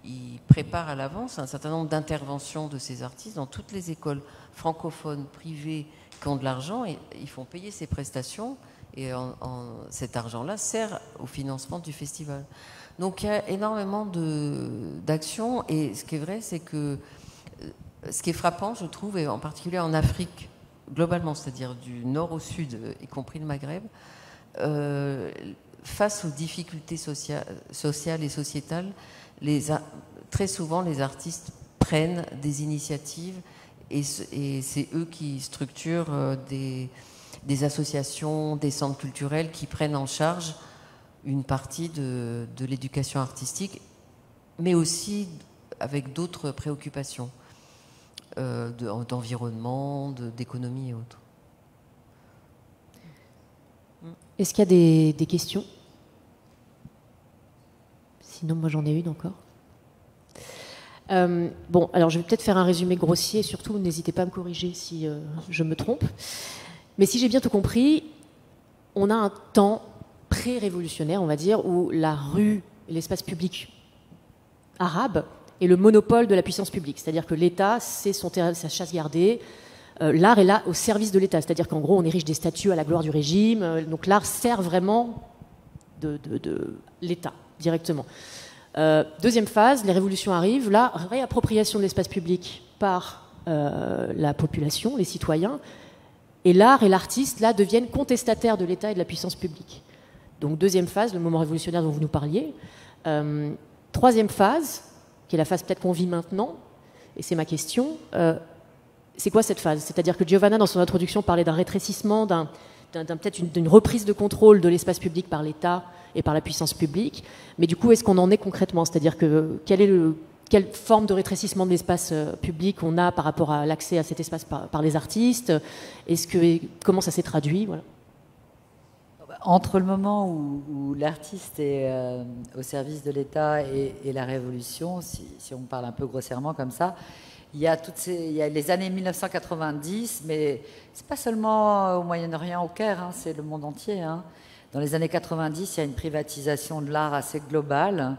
ils préparent à l'avance un certain nombre d'interventions de ces artistes dans toutes les écoles francophones, privées, qui ont de l'argent, et ils font payer ces prestations, et cet argent-là sert au financement du festival. Donc il y a énormément d'actions, et ce qui est vrai, c'est que ce qui est frappant, je trouve, et en particulier en Afrique, globalement, c'est-à-dire du nord au sud, y compris le Maghreb, face aux difficultés sociales et sociétales, très souvent les artistes prennent des initiatives et c'est eux qui structurent des associations, des centres culturels qui prennent en charge une partie de l'éducation artistique, mais aussi avec d'autres préoccupations d'environnement, d'économie et autres. Est-ce qu'il y a des questions? Sinon, moi j'en ai une encore. Bon, alors je vais peut-être faire un résumé grossier, surtout n'hésitez pas à me corriger si je me trompe. Mais si j'ai bien tout compris, on a un temps pré-révolutionnaire, on va dire, où la rue et l'espace public arabe est le monopole de la puissance publique. C'est-à-dire que l'État, c'est sa chasse gardée. L'art est là au service de l'État. C'est-à-dire qu'en gros, on érige des statues à la gloire du régime. Donc l'art sert vraiment de l'État, directement. Deuxième phase, les révolutions arrivent. La réappropriation de l'espace public par la population, les citoyens. Et l'art et l'artiste, là, deviennent contestataires de l'État et de la puissance publique. Donc deuxième phase, le moment révolutionnaire dont vous nous parliez. Troisième phase, qui est la phase peut-être qu'on vit maintenant, et c'est ma question, c'est quoi cette phase? C'est-à-dire que Giovanna, dans son introduction, parlait d'un rétrécissement, peut-être d'une reprise de contrôle de l'espace public par l'État et par la puissance publique. Mais du coup, est-ce qu'on en est concrètement? C'est-à-dire que quelle forme de rétrécissement de l'espace public on a par rapport à l'accès à cet espace par les artistes? Comment ça s'est traduit? Voilà. Entre le moment où l'artiste est au service de l'État et la Révolution, si on parle un peu grossièrement comme ça, il y a les années 1990, mais c'est pas seulement au Moyen-Orient, au Caire, hein, c'est le monde entier. Hein. Dans les années 90, il y a une privatisation de l'art assez globale,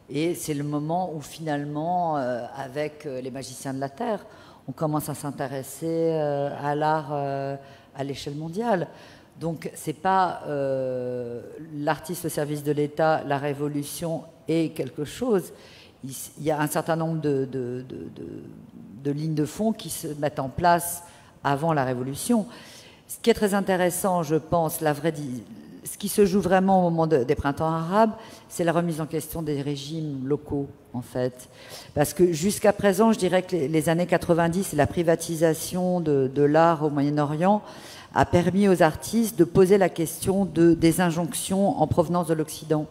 et c'est le moment où finalement, avec les magiciens de la Terre, on commence à s'intéresser à l'art à l'échelle mondiale. Donc c'est pas l'artiste au service de l'État, la Révolution est quelque chose. Il y a un certain nombre de lignes de fond qui se mettent en place avant la Révolution. Ce qui est très intéressant, je pense, ce qui se joue vraiment au moment des printemps arabes, c'est la remise en question des régimes locaux, en fait. Parce que jusqu'à présent, je dirais que les années 90 et la privatisation de l'art au Moyen-Orient a permis aux artistes de poser la question des injonctions en provenance de l'Occident.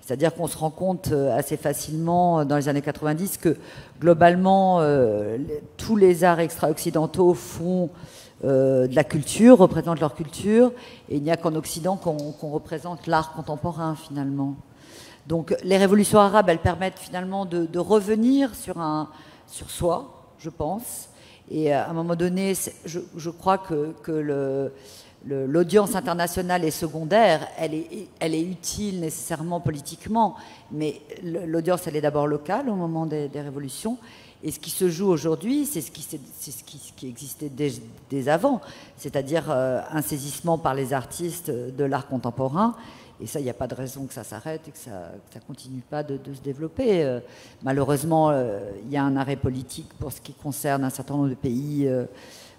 C'est-à-dire qu'on se rend compte assez facilement dans les années 90 que globalement, tous les arts extra-occidentaux font de la culture, représentent leur culture, et il n'y a qu'en Occident qu'on représente l'art contemporain finalement. Donc les révolutions arabes, elles permettent finalement de revenir sur soi, je pense. Et à un moment donné, je crois que l'audience internationale est secondaire, elle est utile nécessairement politiquement, mais l'audience, elle est d'abord locale au moment des révolutions. Et ce qui se joue aujourd'hui, c'est ce qui existait dès avant, c'est-à-dire un saisissement par les artistes de l'art contemporain. Et ça, il n'y a pas de raison que ça s'arrête et que ça continue pas de se développer. Malheureusement, il y a un arrêt politique pour ce qui concerne un certain nombre de pays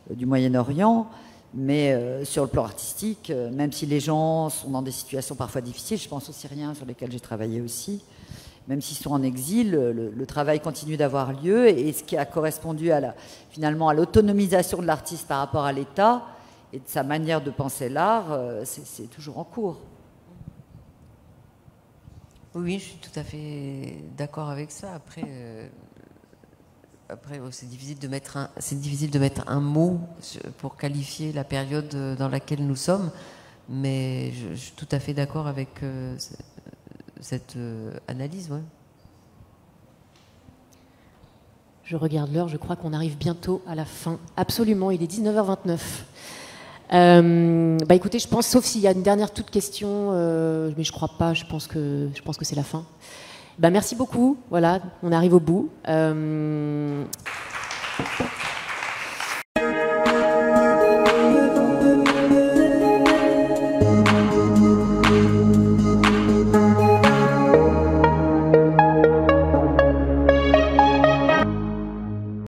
du Moyen-Orient. Mais sur le plan artistique, même si les gens sont dans des situations parfois difficiles, je pense aux Syriens sur lesquels j'ai travaillé aussi, même s'ils sont en exil, le travail continue d'avoir lieu. Et ce qui a correspondu finalement à l'autonomisation de l'artiste par rapport à l'État et de sa manière de penser l'art, c'est toujours en cours. Oui, je suis tout à fait d'accord avec ça. Après, c'est difficile de mettre un mot pour qualifier la période dans laquelle nous sommes, mais je suis tout à fait d'accord avec cette analyse. Ouais. Je regarde l'heure, je crois qu'on arrive bientôt à la fin. Absolument, il est 19h29. Écoutez, je pense, sauf s'il y a une dernière toute question, mais je crois pas, je pense que c'est la fin. Merci beaucoup, voilà, on arrive au bout.